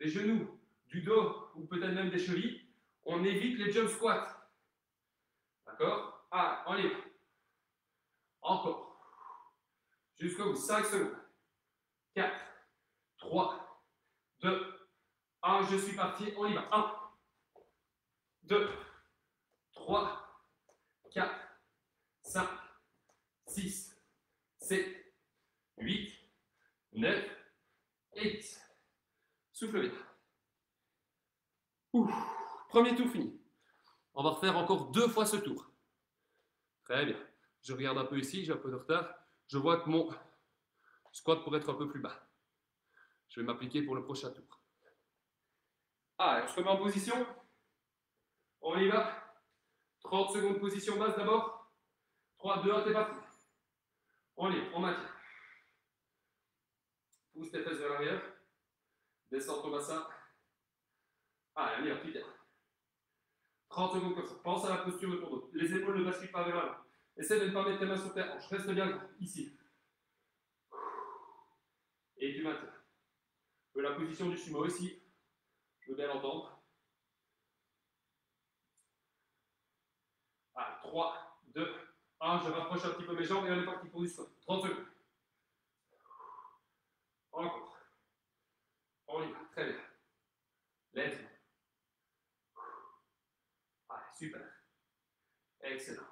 des genoux, du dos ou peut-être même des chevilles, on évite les jump squats. D'accord? Ah, on y va. Encore. Jusqu'au bout. 5 secondes. 4, 3, 2, 1. Je suis parti. On y va. 1, 2, 3, 4, 5, 6, 7, 8, 9 et 10. Souffle bien. Ouf. Premier tour fini. On va refaire encore 2 fois ce tour. Très bien. Je regarde un peu ici, j'ai un peu de retard. Je vois que mon squat pourrait être un peu plus bas. Je vais m'appliquer pour le prochain tour. Allez, on se remet en position. On y va. 30 secondes position basse d'abord. 3, 2, 1, t'es parti. On y va, on maintient. Pousse tes fesses vers l'arrière. Descends ton bassin. Allez, on y va, plus tard. 30 secondes comme ça. Pense à la posture de ton dos. Les épaules ne basculent pas vers l'avant. Essaie de ne pas mettre tes mains sur tes hanches. Reste bien ici. Et tu maintiens. La position du sumo ici. Je veux bien l'entendre. Allez, 3, 2, 1. Je rapproche un petit peu mes jambes et on est parti pour du squat. 30 secondes. Encore. On y va. Très bien. Let's go. Allez, super. Excellent.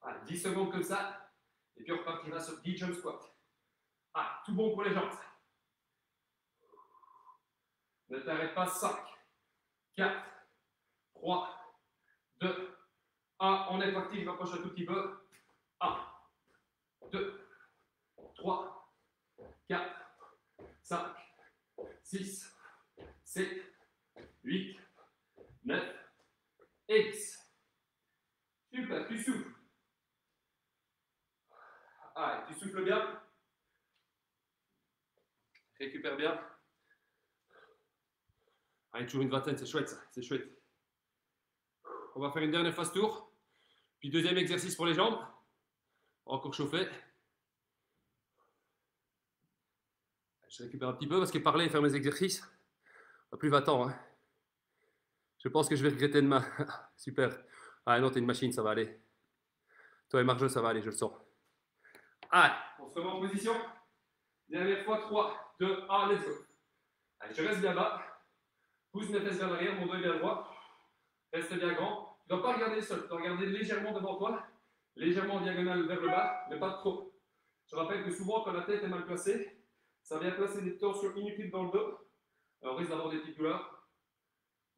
Allez, 10 secondes comme ça. Et puis on repartira sur 10 jump squats. Ah, tout bon pour les jambes. Ne t'arrête pas. 5, 4, 3, 2, 1. On est parti. Je rapproche un tout petit peu. 1, 2, 3, 4, 5, 6, 7, 8, 9 et 10. Super, tu souffles. Allez, tu souffles bien. Récupère bien. Allez, toujours une vingtaine, c'est chouette ça, c'est chouette. On va faire une dernière phase tour. Puis deuxième exercice pour les jambes. Encore chauffer. Je récupère un petit peu parce que parler et faire mes exercices, plus va-t'en. Hein. Je pense que je vais regretter demain. Super. Ah non, t'es une machine, ça va aller. Toi et Marjo, ça va aller, je le sens. Allez, on se remet en position. Dernière fois, 3, 2, 1, let's go. Allez, je reste bien bas. Pousse mes fesses vers l'arrière, mon dos est bien droit. Reste bien grand. Tu ne dois pas regarder le sol, tu dois regarder légèrement devant toi, légèrement en diagonale vers le bas, mais pas trop. Je rappelle que souvent, quand la tête est mal placée, ça vient placer des tensions inutiles dans le dos. Alors, on risque d'avoir des petites douleurs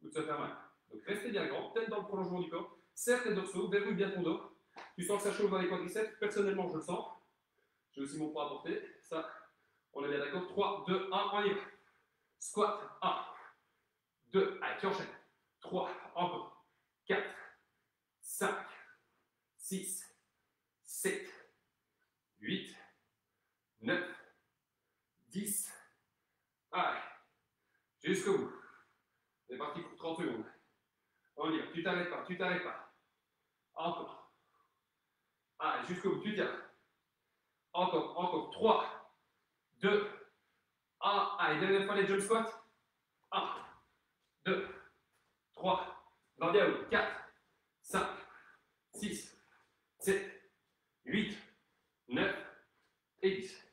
ou de se faire mal. Donc, restez bien grand, tête dans le prolongement du corps. Serre tes dorsaux, verrouille bien ton dos. Tu sens que ça chauffe dans les quadriceps. Personnellement, je le sens. J'ai aussi mon poids à porter. Ça, on est bien d'accord. 3, 2, 1, on y va. Squat, 1, 2, allez, tu enchaînes. 3, encore. 4, 5, 6, 7, 8, 9, 10. Allez, jusqu'au bout. C'est parti pour 30 secondes. On y va, tu t'arrêtes pas, tu t'arrêtes pas. Encore. Allez, jusqu'au bout, tu tiens. Encore, encore. 3, 2, 1. Allez, dernière fois les jump squats. 1, 2, 3. Bien haut. 4, 5, 6, 7, 8, 9 et 10.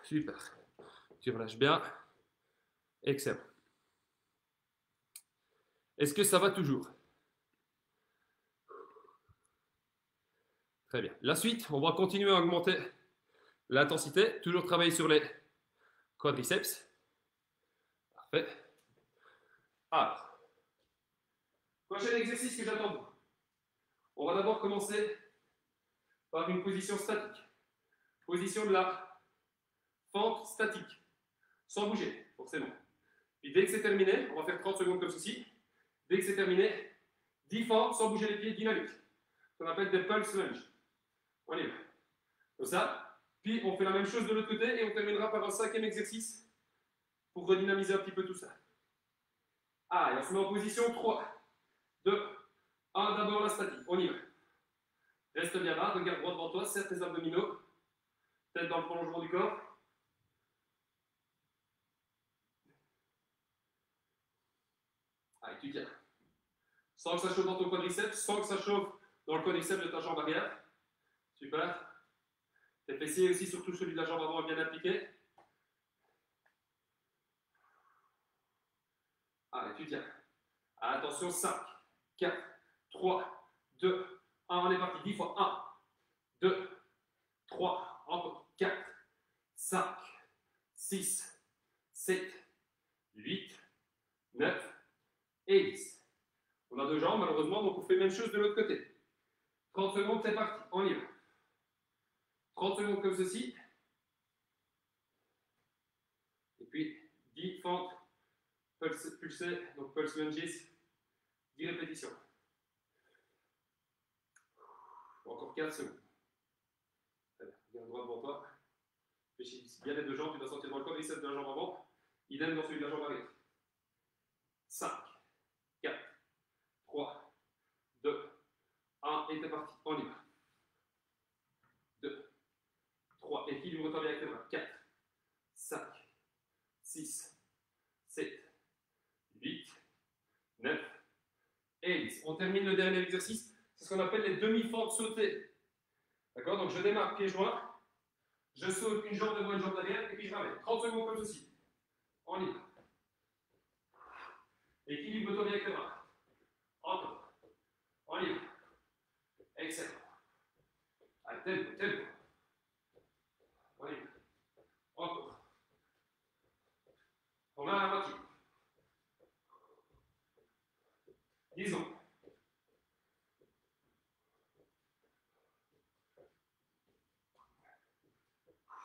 Super. Tu relâches bien. Excellent. Est-ce que ça va toujours? Très bien. La suite, on va continuer à augmenter l'intensité. Toujours travailler sur les quadriceps. Parfait. Alors, prochain exercice que j'attends de vous. On va d'abord commencer par une position statique. Position de la fente statique. Sans bouger, forcément. Puis dès que c'est terminé, on va faire 30 secondes comme ceci. Dès que c'est terminé, 10 fentes sans bouger les pieds dynamiques. Qu'on appelle des pulse lunge. On y va. Comme ça. Puis on fait la même chose de l'autre côté et on terminera par un 5e exercice pour redynamiser un petit peu tout ça. Ah, et on se met en position 3, 2, 1. D'abord la statique. On y va. Reste bien là, regarde droit devant toi, serre tes abdominaux. Tête dans le prolongement du corps. Allez, tu tiens. Sans que ça chauffe dans ton quadriceps, sans que ça chauffe dans le quadriceps de ta jambe arrière. Super. Tes fessiers aussi, surtout celui de la jambe avant, bien appliqué. Allez, tu tiens. Attention, 5, 4, 3, 2, 1. On est parti. 10 fois. 1, 2, 3, encore. 4, 5, 6, 7, 8, 9 et 10. On a deux jambes, malheureusement, donc on fait la même chose de l'autre côté. 30 secondes, c'est parti. On y va. 30 secondes comme ceci. Et puis 10 fentes pulsées, donc pulse lunges, 10 répétitions. Encore 15 secondes. Très bien. Regarde droit devant toi. Réfléchis bien les deux jambes, tu dois sentir dans le quadriceps de la jambe avant. Idem dans celui de la jambe arrière. 5, 4, 3, 2, 1. Et c'est parti. On y va. 2, 3. Équilibre-toi bien avec tes bras. 4, 5, 6, 7, 8, 9 et 10. On termine le dernier exercice. C'est ce qu'on appelle les demi-fentes sautées. D'accord? Donc je démarre pieds joints. Je saute une jambe devant, une jambe derrière, et puis je ramène. 30 secondes comme ceci. On y va. Équilibre-toi bien avec tes bras. Encore. On y va. Excellent. Allez, tempo, tempo. On y va. Encore. On a la moitié. Disons.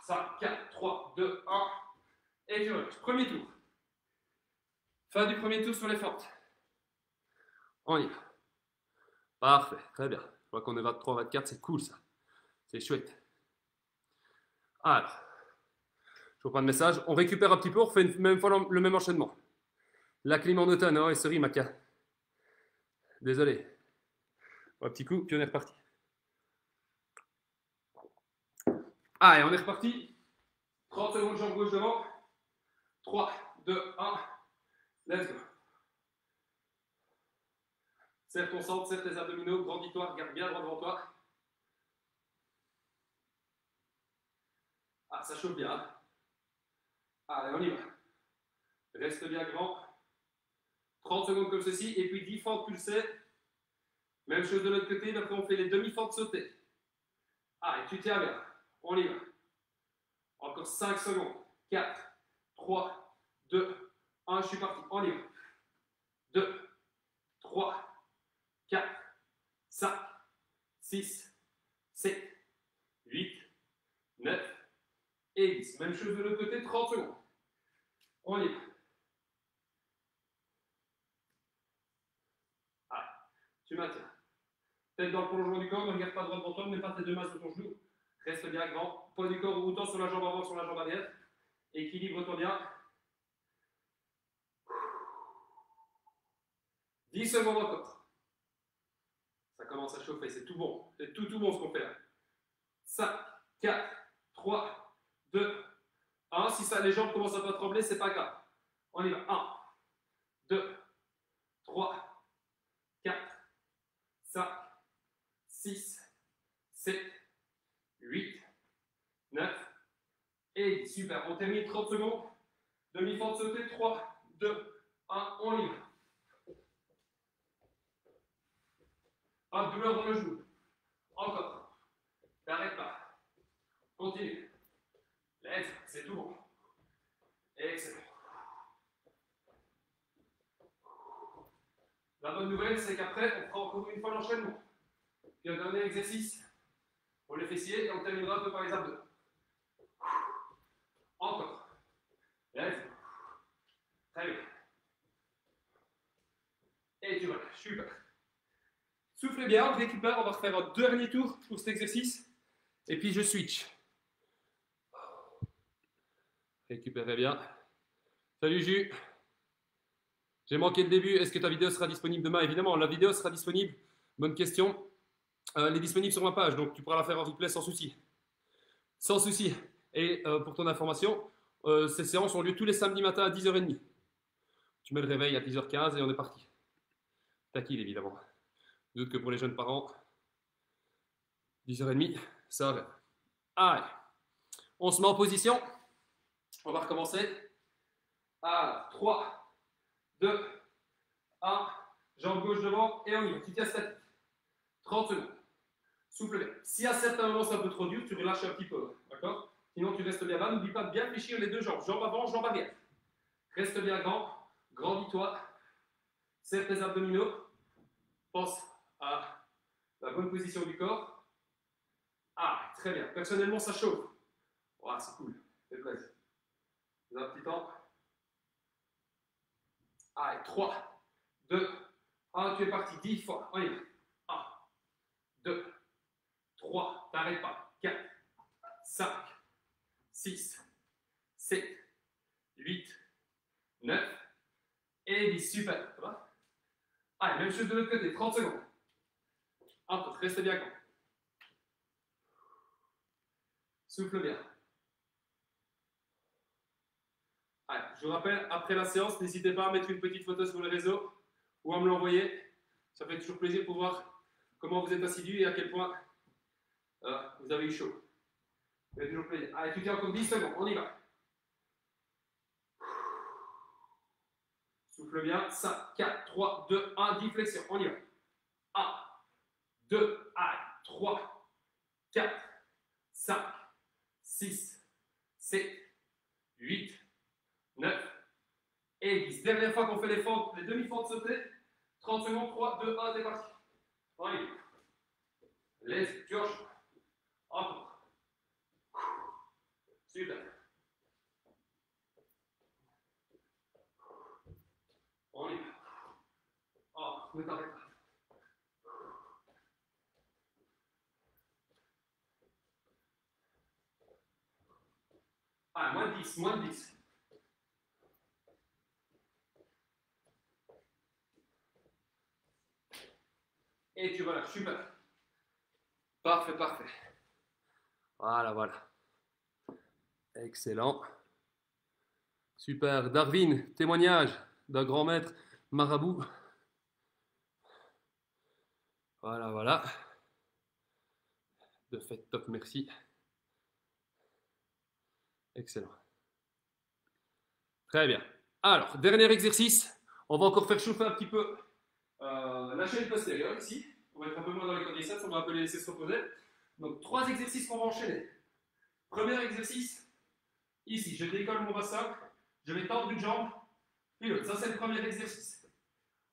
Ça, 4, 3, 2, 1. Et tu relâches. Premier tour. Fin du premier tour sur les fentes. On y va. Parfait, très bien. Je vois qu'on est 23, 24, c'est cool ça. C'est chouette. Alors, je reprends le message. On récupère un petit peu, on refait une même fois le même enchaînement. La clim en automne, oh, et sorry, Maca. Désolé. Un petit coup, puis on est reparti. Allez, on est reparti. 30 secondes, jambe gauche devant. 3, 2, 1. Let's go. Serre ton centre, serre tes abdominaux, grandis-toi, regarde bien droit devant toi. Ah, ça chauffe bien. Hein. Allez, on y va. Reste bien grand. 30 secondes comme ceci, et puis 10 fentes pulsées. Même chose de l'autre côté, après on fait les demi-fentes sautées. Allez, tu tiens bien. On y va. Encore 5 secondes. 4, 3, 2, 1. Je suis parti. On y va. 2, 3, 4, 5, 6, 7, 8, 9 et 10. Même chose de l'autre côté, 30 secondes. On y va. Allez, tu maintiens. Tête dans le prolongement du corps, ne regarde pas droit devant toi, ne mets pas tes deux mains sur ton genou. Reste bien grand. Poids du corps autant sur la jambe avant, sur la jambe arrière. Équilibre-toi bien. 10 secondes encore. Ça commence à chauffer, c'est tout bon. C'est tout bon ce qu'on fait là. 5, 4, 3, 2, 1. Si ça, les jambes commencent à pas trembler, c'est pas grave. On y va. 1, 2, 3, 4, 5, 6, 7, 8, 9 et 10. Super. On termine 30 secondes. Demi-fente sautée. 3, 2, 1. On y va. Pas de douleur dans le genou. Encore. T'arrêtes pas. Continue. Let's, c'est tout bon. Excellent. La bonne nouvelle, c'est qu'après, on fera encore une fois l'enchaînement. Puis un dernier exercice pour les fessiers et on terminera un peu par les abdos. Encore. Let's. Très bien. Et tu relâches. Super. Soufflez bien, on récupère, on va refaire un dernier tour pour cet exercice. Et puis je switch. Récupérez bien. Salut Jus. J'ai manqué le début. Est-ce que ta vidéo sera disponible demain? Évidemment, la vidéo sera disponible. Bonne question. Elle est disponible sur ma page, donc tu pourras la faire en replay sans souci. Sans souci. Et pour ton information, ces séances ont lieu tous les samedis matins à 10h30. Tu mets le réveil à 10h15 et on est parti. Taquille, évidemment. Doute que pour les jeunes parents, 10h30, ça arrive. Allez, on se met en position. On va recommencer. À 3, 2, 1. Jambe gauche devant et on y va. Tu tiens statique. 30 secondes. Souffle bien. Si à certains moments c'est un peu trop dur, tu relâches un petit peu. D'accord? Sinon, tu restes bien là. N'oublie pas de bien fléchir les deux jambes. Jambe avant, jambe arrière. Reste bien grand. Grandis-toi. Serre tes abdominaux. Pense à la bonne position du corps. Ah, très bien. Personnellement, ça chauffe. Oh, c'est cool. C'est plaisir. Fais un petit temps. Allez, 3, 2, 1. Tu es parti. 10 fois. On y va. 1, 2, 3. T'arrêtes pas. 4, 5, 6, 7, 8, 9 et 10. Super. Ça va? Allez, même chose de l'autre côté. 30 secondes. Un peu. Reste bien grand. Souffle bien. Allez, je vous rappelle, après la séance, n'hésitez pas à mettre une petite photo sur le réseau ou à me l'envoyer. Ça fait toujours plaisir pour voir comment vous êtes assidu et à quel point vous avez eu chaud. Ça fait toujours plaisir. Allez, tu tiens encore 10 secondes. On y va. Souffle bien. 5, 4, 3, 2, 1. 10 flexions. On y va. 1, 2, allez, 3, 4, 5, 6, 7, 8, 9 et 10. Dernière fois qu'on fait les demi-fentes sautées. 30 secondes. 3, 2, 1. C'est parti. On y va. Let's pioche. Encore. Super. On y va. Oh, ne t'arrête pas. Ah, moins de 10, moins de 10. Et tu relâches, super. Parfait, parfait. Voilà, voilà. Excellent. Super. Darwin, témoignage d'un grand maître marabout. Voilà, voilà. De fait, top, merci. Excellent. Très bien. Alors, dernier exercice. On va encore faire chauffer un petit peu la chaîne postérieure ici. On va être un peu moins dans les quadriceps, on va un peu les laisser se reposer. Donc, 3 exercices qu'on va enchaîner. Premier exercice, ici, je décolle mon bassin, je vais tendre une jambe, puis l'autre. Ça, c'est le premier exercice.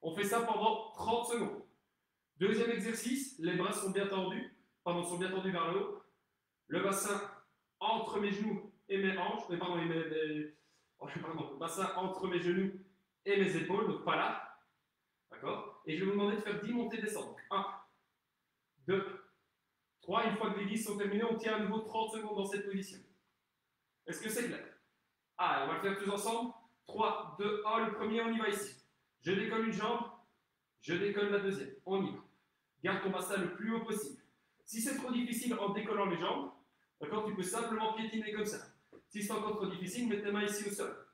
On fait ça pendant 30 secondes. Deuxième exercice, les bras sont bien tendus, sont bien tendus vers le haut. Le bassin entre mes genoux et mes hanches, le bassin entre mes genoux et mes épaules, donc pas là. D'accord? Et je vais vous demander de faire 10 montées descentes. Donc 1, 2, 3. Une fois que les 10 sont terminés, on tient à nouveau 30 secondes dans cette position. Est-ce que c'est clair? Ah, on va le faire tous ensemble. 3, 2, 1. Le premier, on y va ici. Je décolle une jambe, je décolle la deuxième. On y va. Garde ton bassin le plus haut possible. Si c'est trop difficile en décollant les jambes, d'accord, tu peux simplement piétiner comme ça. Si c'est encore trop difficile, mets tes mains ici au sol.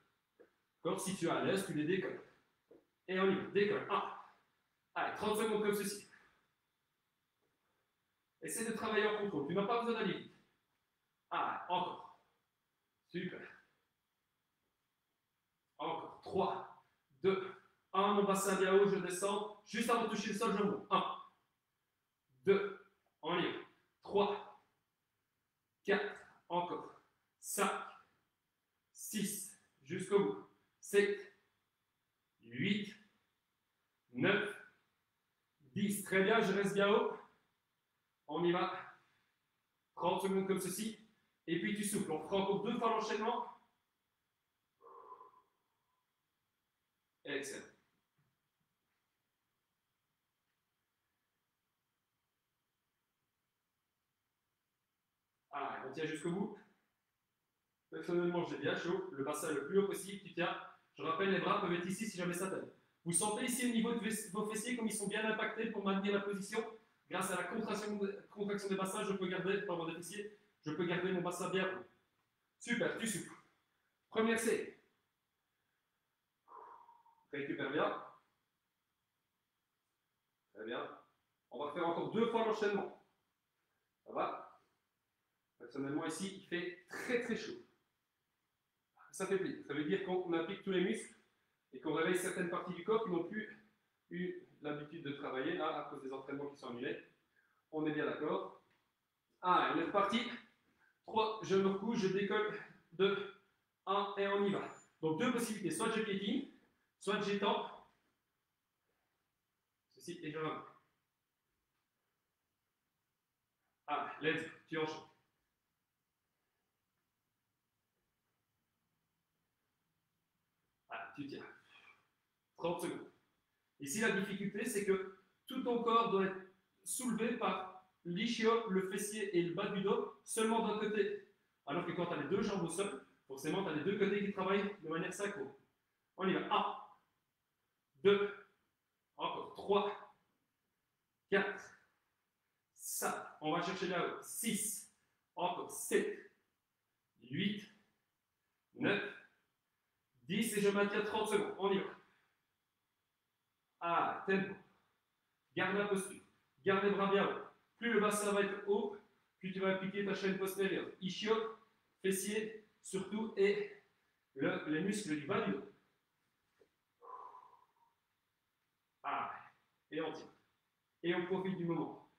D'accord, si tu es à l'aise, tu les décolles. Et on y va. Décolle. 1. Allez, 30 secondes comme ceci. Essaie de travailler en contrôle. Tu n'as pas besoin d'aller vite. Allez, encore. Super. Encore. 3, 2, 1. Mon bassin bien haut, je descends. Juste avant de toucher le sol, je monte. 1, 2, on y va. 3, 4, encore. 5, 6, jusqu'au bout. 7, 8, 9, 10. Très bien, je reste bien haut. On y va. 30 secondes comme ceci. Et puis tu souffles. On fera encore 2 fois l'enchaînement. Excellent. Allez, on tient jusqu'au bout. Personnellement, j'ai bien chaud. Le bassin le plus haut possible. Tu tiens. Je rappelle, les bras peuvent être ici si jamais ça t'aide. Vous sentez ici au niveau de vos fessiers comme ils sont bien impactés pour maintenir la position. Grâce à la contraction des bassins, je peux garder, pardon, des fessiers, je peux garder mon bassin bien haut. Super, tu souffles. Première série. Récupère bien. Très bien. On va faire encore 2 fois l'enchaînement. Ça va? Personnellement, ici, il fait très très chaud. Ça fait plaisir. Ça veut dire qu'on applique tous les muscles et qu'on réveille certaines parties du corps qui n'ont plus eu l'habitude de travailler là à cause des entraînements qui sont annulés. On est bien d'accord. Ah, on est reparti. 3, je me recouche, je décolle. 2, 1 et on y va. Donc 2 possibilités. Soit je piétine, soit j'étends. Ceci et je ramène. Ah, let's go. Tu enchaînes. Ah, tu tiens. 30 secondes. Ici, la difficulté, c'est que tout ton corps doit être soulevé par l'ischio, le fessier et le bas du dos, seulement d'un côté. Alors que quand tu as les 2 jambes au sol, forcément, tu as les 2 côtés qui travaillent de manière synchro. On y va. 1, 2, encore 3, 4, 5. On va chercher là-haut. 6, encore 7, 8, 9, 10 et je maintiens 30 secondes. On y va. Ah, tempo. Garde la posture. Garde les bras bien haut. Plus le bassin va être haut, plus tu vas appliquer ta chaîne postérieure. Ischio, fessier, surtout, et les muscles du bas du dos. Ah, et on tire. Et on profite du moment.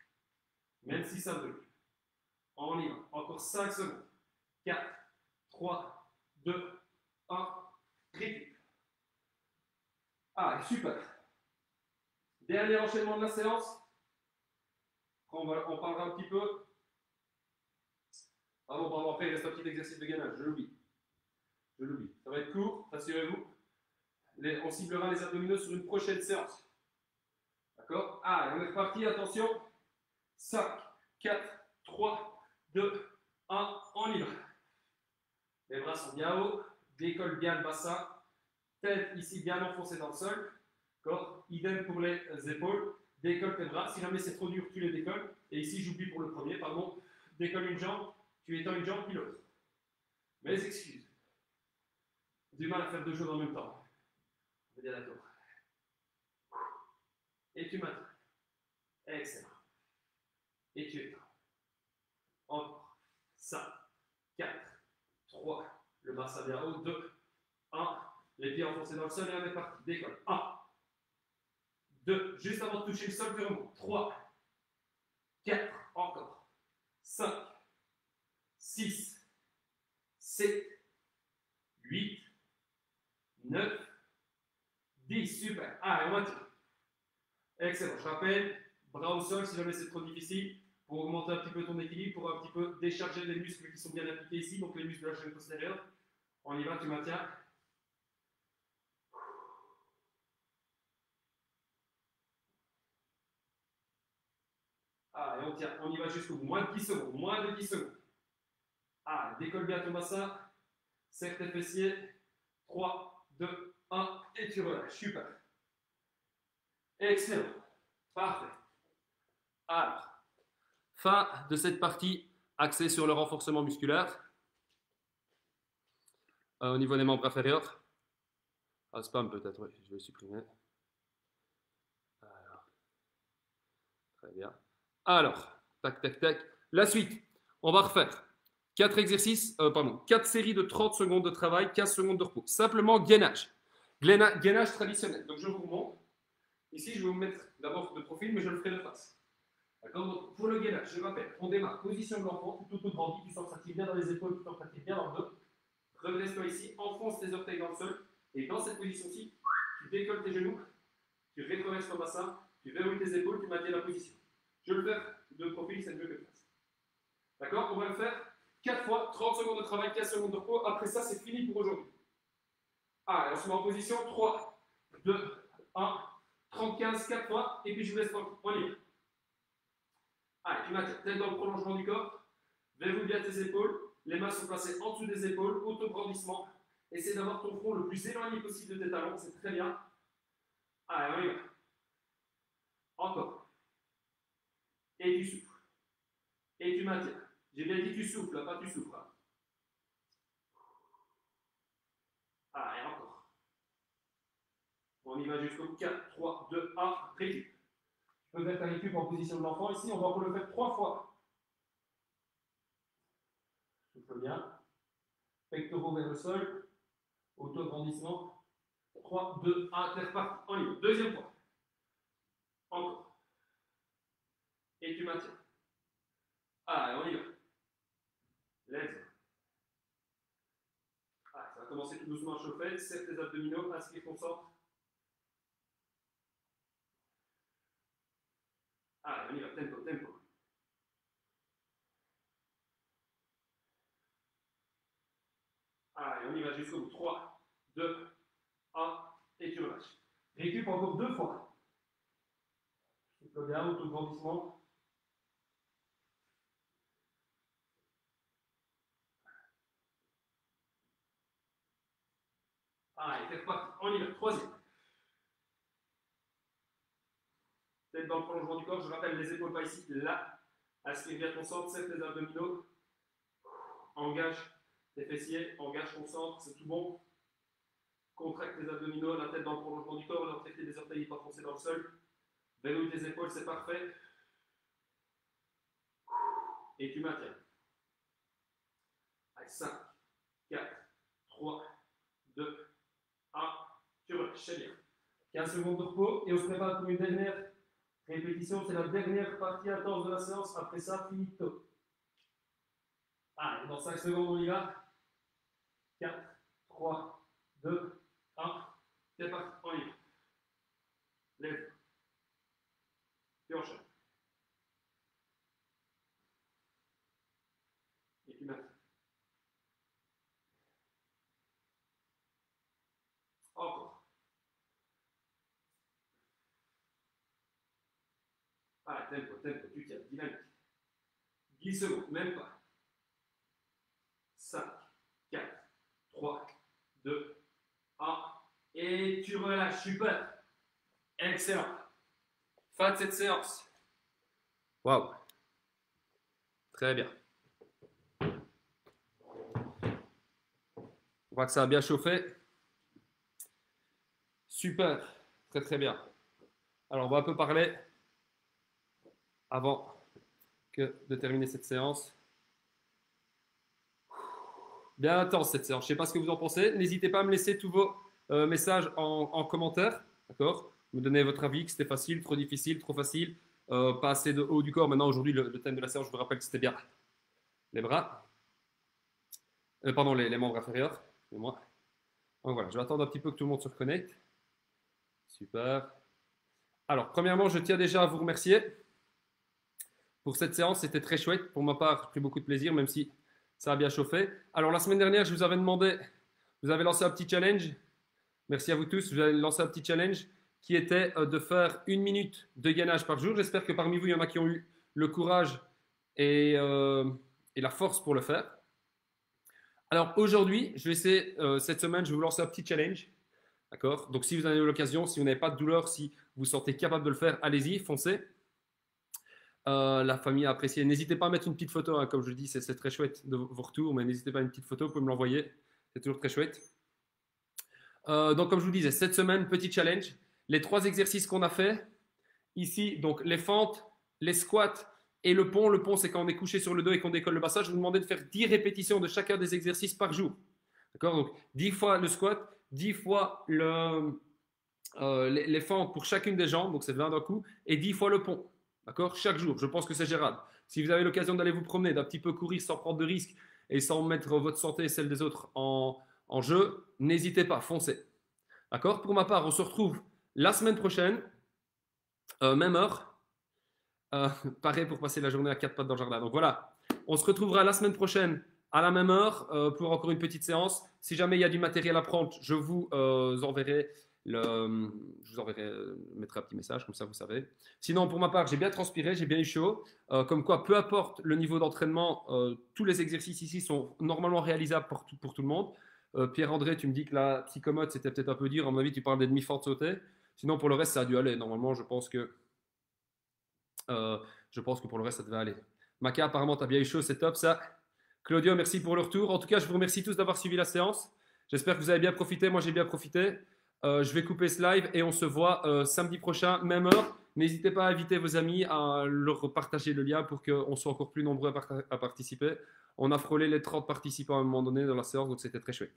Même si ça brûle. On y va. Encore 5 secondes. 4, 3, 2, 1. Récup. Ah, super. Dernier enchaînement de la séance. On parlera un petit peu. Ah bon, pardon, après il reste un petit exercice de gainage, je l'oublie. Je l'oublie. Ça va être court, rassurez-vous. On ciblera les abdominaux sur une prochaine séance. D'accord? Ah, on est reparti, attention. 5, 4, 3, 2, 1, on y va. Les bras sont bien hauts, décolle bien le bassin. Tête ici bien enfoncée dans le sol. D'accord? Idem pour les épaules. Décolle tes bras. Si jamais c'est trop dur, tu les décolles. Et ici, j'oublie pour le premier, pardon. Décolle une jambe, tu étends une jambe puis l'autre. Mes excuses. Du mal à faire 2 choses en même temps. On est bien d'accord. Et tu maintiens. Excellent. Et tu étends. Encore. 5, 4, 3. Le bassin bien haut. 2, 1. Les pieds enfoncés dans le sol et on est parti. Décolle. 1, 2. Juste avant de toucher le sol, tu remontes. 3, 4. Encore. 5, 6, 7, 8, 9, 10. Super. Allez, on maintient. Excellent. Je rappelle, bras au sol si jamais c'est trop difficile, pour augmenter un petit peu ton équilibre, pour un petit peu décharger les muscles qui sont bien appliqués ici, donc les muscles de la chaîne postérieure. On y va, tu maintiens. Ah, et on tient, on y va jusqu'au bout. Moins de 10 secondes, moins de 10 secondes. Ah, décolle bien ton bassin. Serre tes fessiers. 3, 2, 1, et tu relâches. Super. Excellent. Parfait. Alors, fin de cette partie axée sur le renforcement musculaire. Au niveau des membres inférieurs. Ah, spam peut-être, oui, je vais supprimer. Alors, très bien. Alors, tac, tac, tac. La suite, on va refaire 4 exercices, 4 séries de 30 secondes de travail, 15 secondes de repos. Simplement gainage. Gainage traditionnel. Donc, je vous montre. Ici, je vais vous mettre d'abord de profil, mais je le ferai de face. D'accord. Donc, pour le gainage, je rappelle, on démarre position de l'enfant, tout grandi, tu sens que ça tire bien dans les épaules, tu sens que ça tire bien dans le dos. Redresse-toi ici, enfonce tes orteils dans le sol, et dans cette position-ci, tu décolles tes genoux, tu rétroverses ton bassin, tu verrouilles tes épaules, tu maintiens la position. Je vais le faire de profil, c'est mieux que de face. D'accord. On va le faire 4 fois, 30 secondes de travail, 15 secondes de repos. Après ça, c'est fini pour aujourd'hui. Ah, et on se met en position 3, 2, 1, 30, 15, 4 fois, et puis je vous laisse tranquille. On y va. Allez, tu maintiens tête dans le prolongement du corps, verrouille bien tes épaules, les mains sont placées en dessous des épaules, auto-grandissement. Essaie d'avoir ton front le plus éloigné possible de tes talons, c'est très bien. Allez, on y va. Encore. Et tu souffles. Et tu maintiens. J'ai bien dit tu souffles, pas tu souffres. Allez, encore. On y va jusqu'au 4, 3, 2, 1, récup. Tu peux mettre ta récup en position de l'enfant. Ici, on va encore le faire 3 fois. Souffle bien. Pectoraux vers le sol. Auto-grandissement. 3, 2, 1, c'est reparti. On y va. Deuxième fois. Encore. Et tu maintiens. Allez, on y va. Let's go. Allez, ça va commencer tout doucement à chauffer. Serre tes abdominaux, inspire ton centre. Allez, on y va. Tempo, tempo. Allez, on y va jusqu'au bout. 3, 2, 1, et tu relâches. Récup encore 2 fois. Souffle bien, auto-grandissement. Allez, c'est reparti. On y va. Troisième. Tête dans le prolongement du corps. Je rappelle les épaules pas ici. Là. Aspire bien ton centre. Serre tes abdominaux. Engage tes fessiers. Engage ton centre. C'est tout bon. Contracte tes abdominaux. La tête dans le prolongement du corps. L'entrée des orteils pas foncés dans le sol. Verrouille tes épaules. C'est parfait. Et tu maintiens. Allez, 5, 4, 3, 2, 1. Tu relâches. C'est bien. 15 secondes de repos. Et on se prépare pour une dernière répétition. C'est la dernière partie intense de la séance. Après ça, finito. Allez, dans 5 secondes, on y va. 4, 3, 2, 1. C'est parti. On y va. Lève. Tu enchaînes. Et tu maintiens. Encore. Allez, tempo, tempo. Tu tiens. Dynamique. 10 secondes, même pas. 5, 4, 3, 2, 1. Et tu relâches. Super. Excellent. Fin de cette séance. Waouh. Très bien. On voit que ça a bien chauffé. Super. Très très bien. Alors on va un peu parler avant de terminer cette séance. Bien intense cette séance. Je ne sais pas ce que vous en pensez. N'hésitez pas à me laisser tous vos messages en commentaire. D'accord. Me donner votre avis, que c'était facile, trop difficile, trop facile. Pas assez de haut du corps. Maintenant, aujourd'hui, le thème de la séance, je vous rappelle que c'était bien les bras. Pardon, les membres inférieurs. Excusez-moi. Donc voilà, je vais attendre un petit peu que tout le monde se reconnecte. Super. Alors, premièrement, je tiens déjà à vous remercier pour cette séance. C'était très chouette. Pour ma part, j'ai pris beaucoup de plaisir, même si ça a bien chauffé. Alors, la semaine dernière, je vous avais demandé, vous avez lancé un petit challenge. Merci à vous tous. Je vous avais lancé un petit challenge qui était de faire 1 minute de gainage par jour. J'espère que parmi vous, il y en a qui ont eu le courage et la force pour le faire. Alors aujourd'hui, je vais essayer, cette semaine, je vais vous lancer un petit challenge. D'accord? Donc si vous en avez l'occasion, si vous n'avez pas de douleur, si vous vous sentez capable de le faire, allez-y, foncez. La famille a apprécié. N'hésitez pas à mettre une petite photo, hein, comme je le dis, c'est très chouette de vos retours, mais n'hésitez pas à une petite photo, vous pouvez me l'envoyer, c'est toujours très chouette. Donc comme je vous disais, cette semaine, petit challenge. Les 3 exercices qu'on a fait, ici, donc les fentes, les squats et le pont. Le pont, c'est quand on est couché sur le dos et qu'on décolle le bassin. Je vous demandais de faire 10 répétitions de chacun des exercices par jour. D'accord? Donc 10 fois le squat, 10 fois les fentes pour chacune des jambes, donc c'est 20 d'un coup, et 10 fois le pont. D'accord? Chaque jour. Je pense que c'est gérable. Si vous avez l'occasion d'aller vous promener, d'un petit peu courir sans prendre de risques et sans mettre votre santé et celle des autres en jeu, n'hésitez pas, foncez. D'accord? Pour ma part, on se retrouve la semaine prochaine, même heure. Pareil pour passer la journée à 4 pattes dans le jardin. Donc voilà, on se retrouvera la semaine prochaine à la même heure pour encore une petite séance. Si jamais il y a du matériel à prendre, je vous enverrai mettrai un petit message, comme ça vous savez. Sinon, pour ma part, j'ai bien transpiré, j'ai bien eu chaud. Comme quoi, peu importe le niveau d'entraînement, tous les exercices ici sont normalement réalisables pour tout le monde. Pierre-André, tu me dis que la psychomote, c'était peut-être un peu dur. À mon avis, tu parles des demi-fentes sautées. Sinon, pour le reste, ça a dû aller. Normalement, je pense que pour le reste, ça devait aller. Maka, apparemment, tu as bien eu chaud, c'est top ça. Claudio, merci pour le retour. En tout cas, je vous remercie tous d'avoir suivi la séance. J'espère que vous avez bien profité. Moi, j'ai bien profité. Je vais couper ce live et on se voit samedi prochain, même heure. N'hésitez pas à inviter vos amis, à leur partager le lien pour qu'on soit encore plus nombreux à participer. On a frôlé les 30 participants à un moment donné dans la séance, donc c'était très chouette.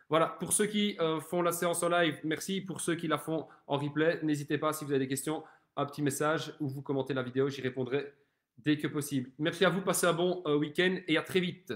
Voilà, pour ceux qui font la séance en live, merci. Pour ceux qui la font en replay, n'hésitez pas si vous avez des questions, un petit message ou vous commentez la vidéo, j'y répondrai dès que possible. Merci à vous, passez un bon week-end et à très vite.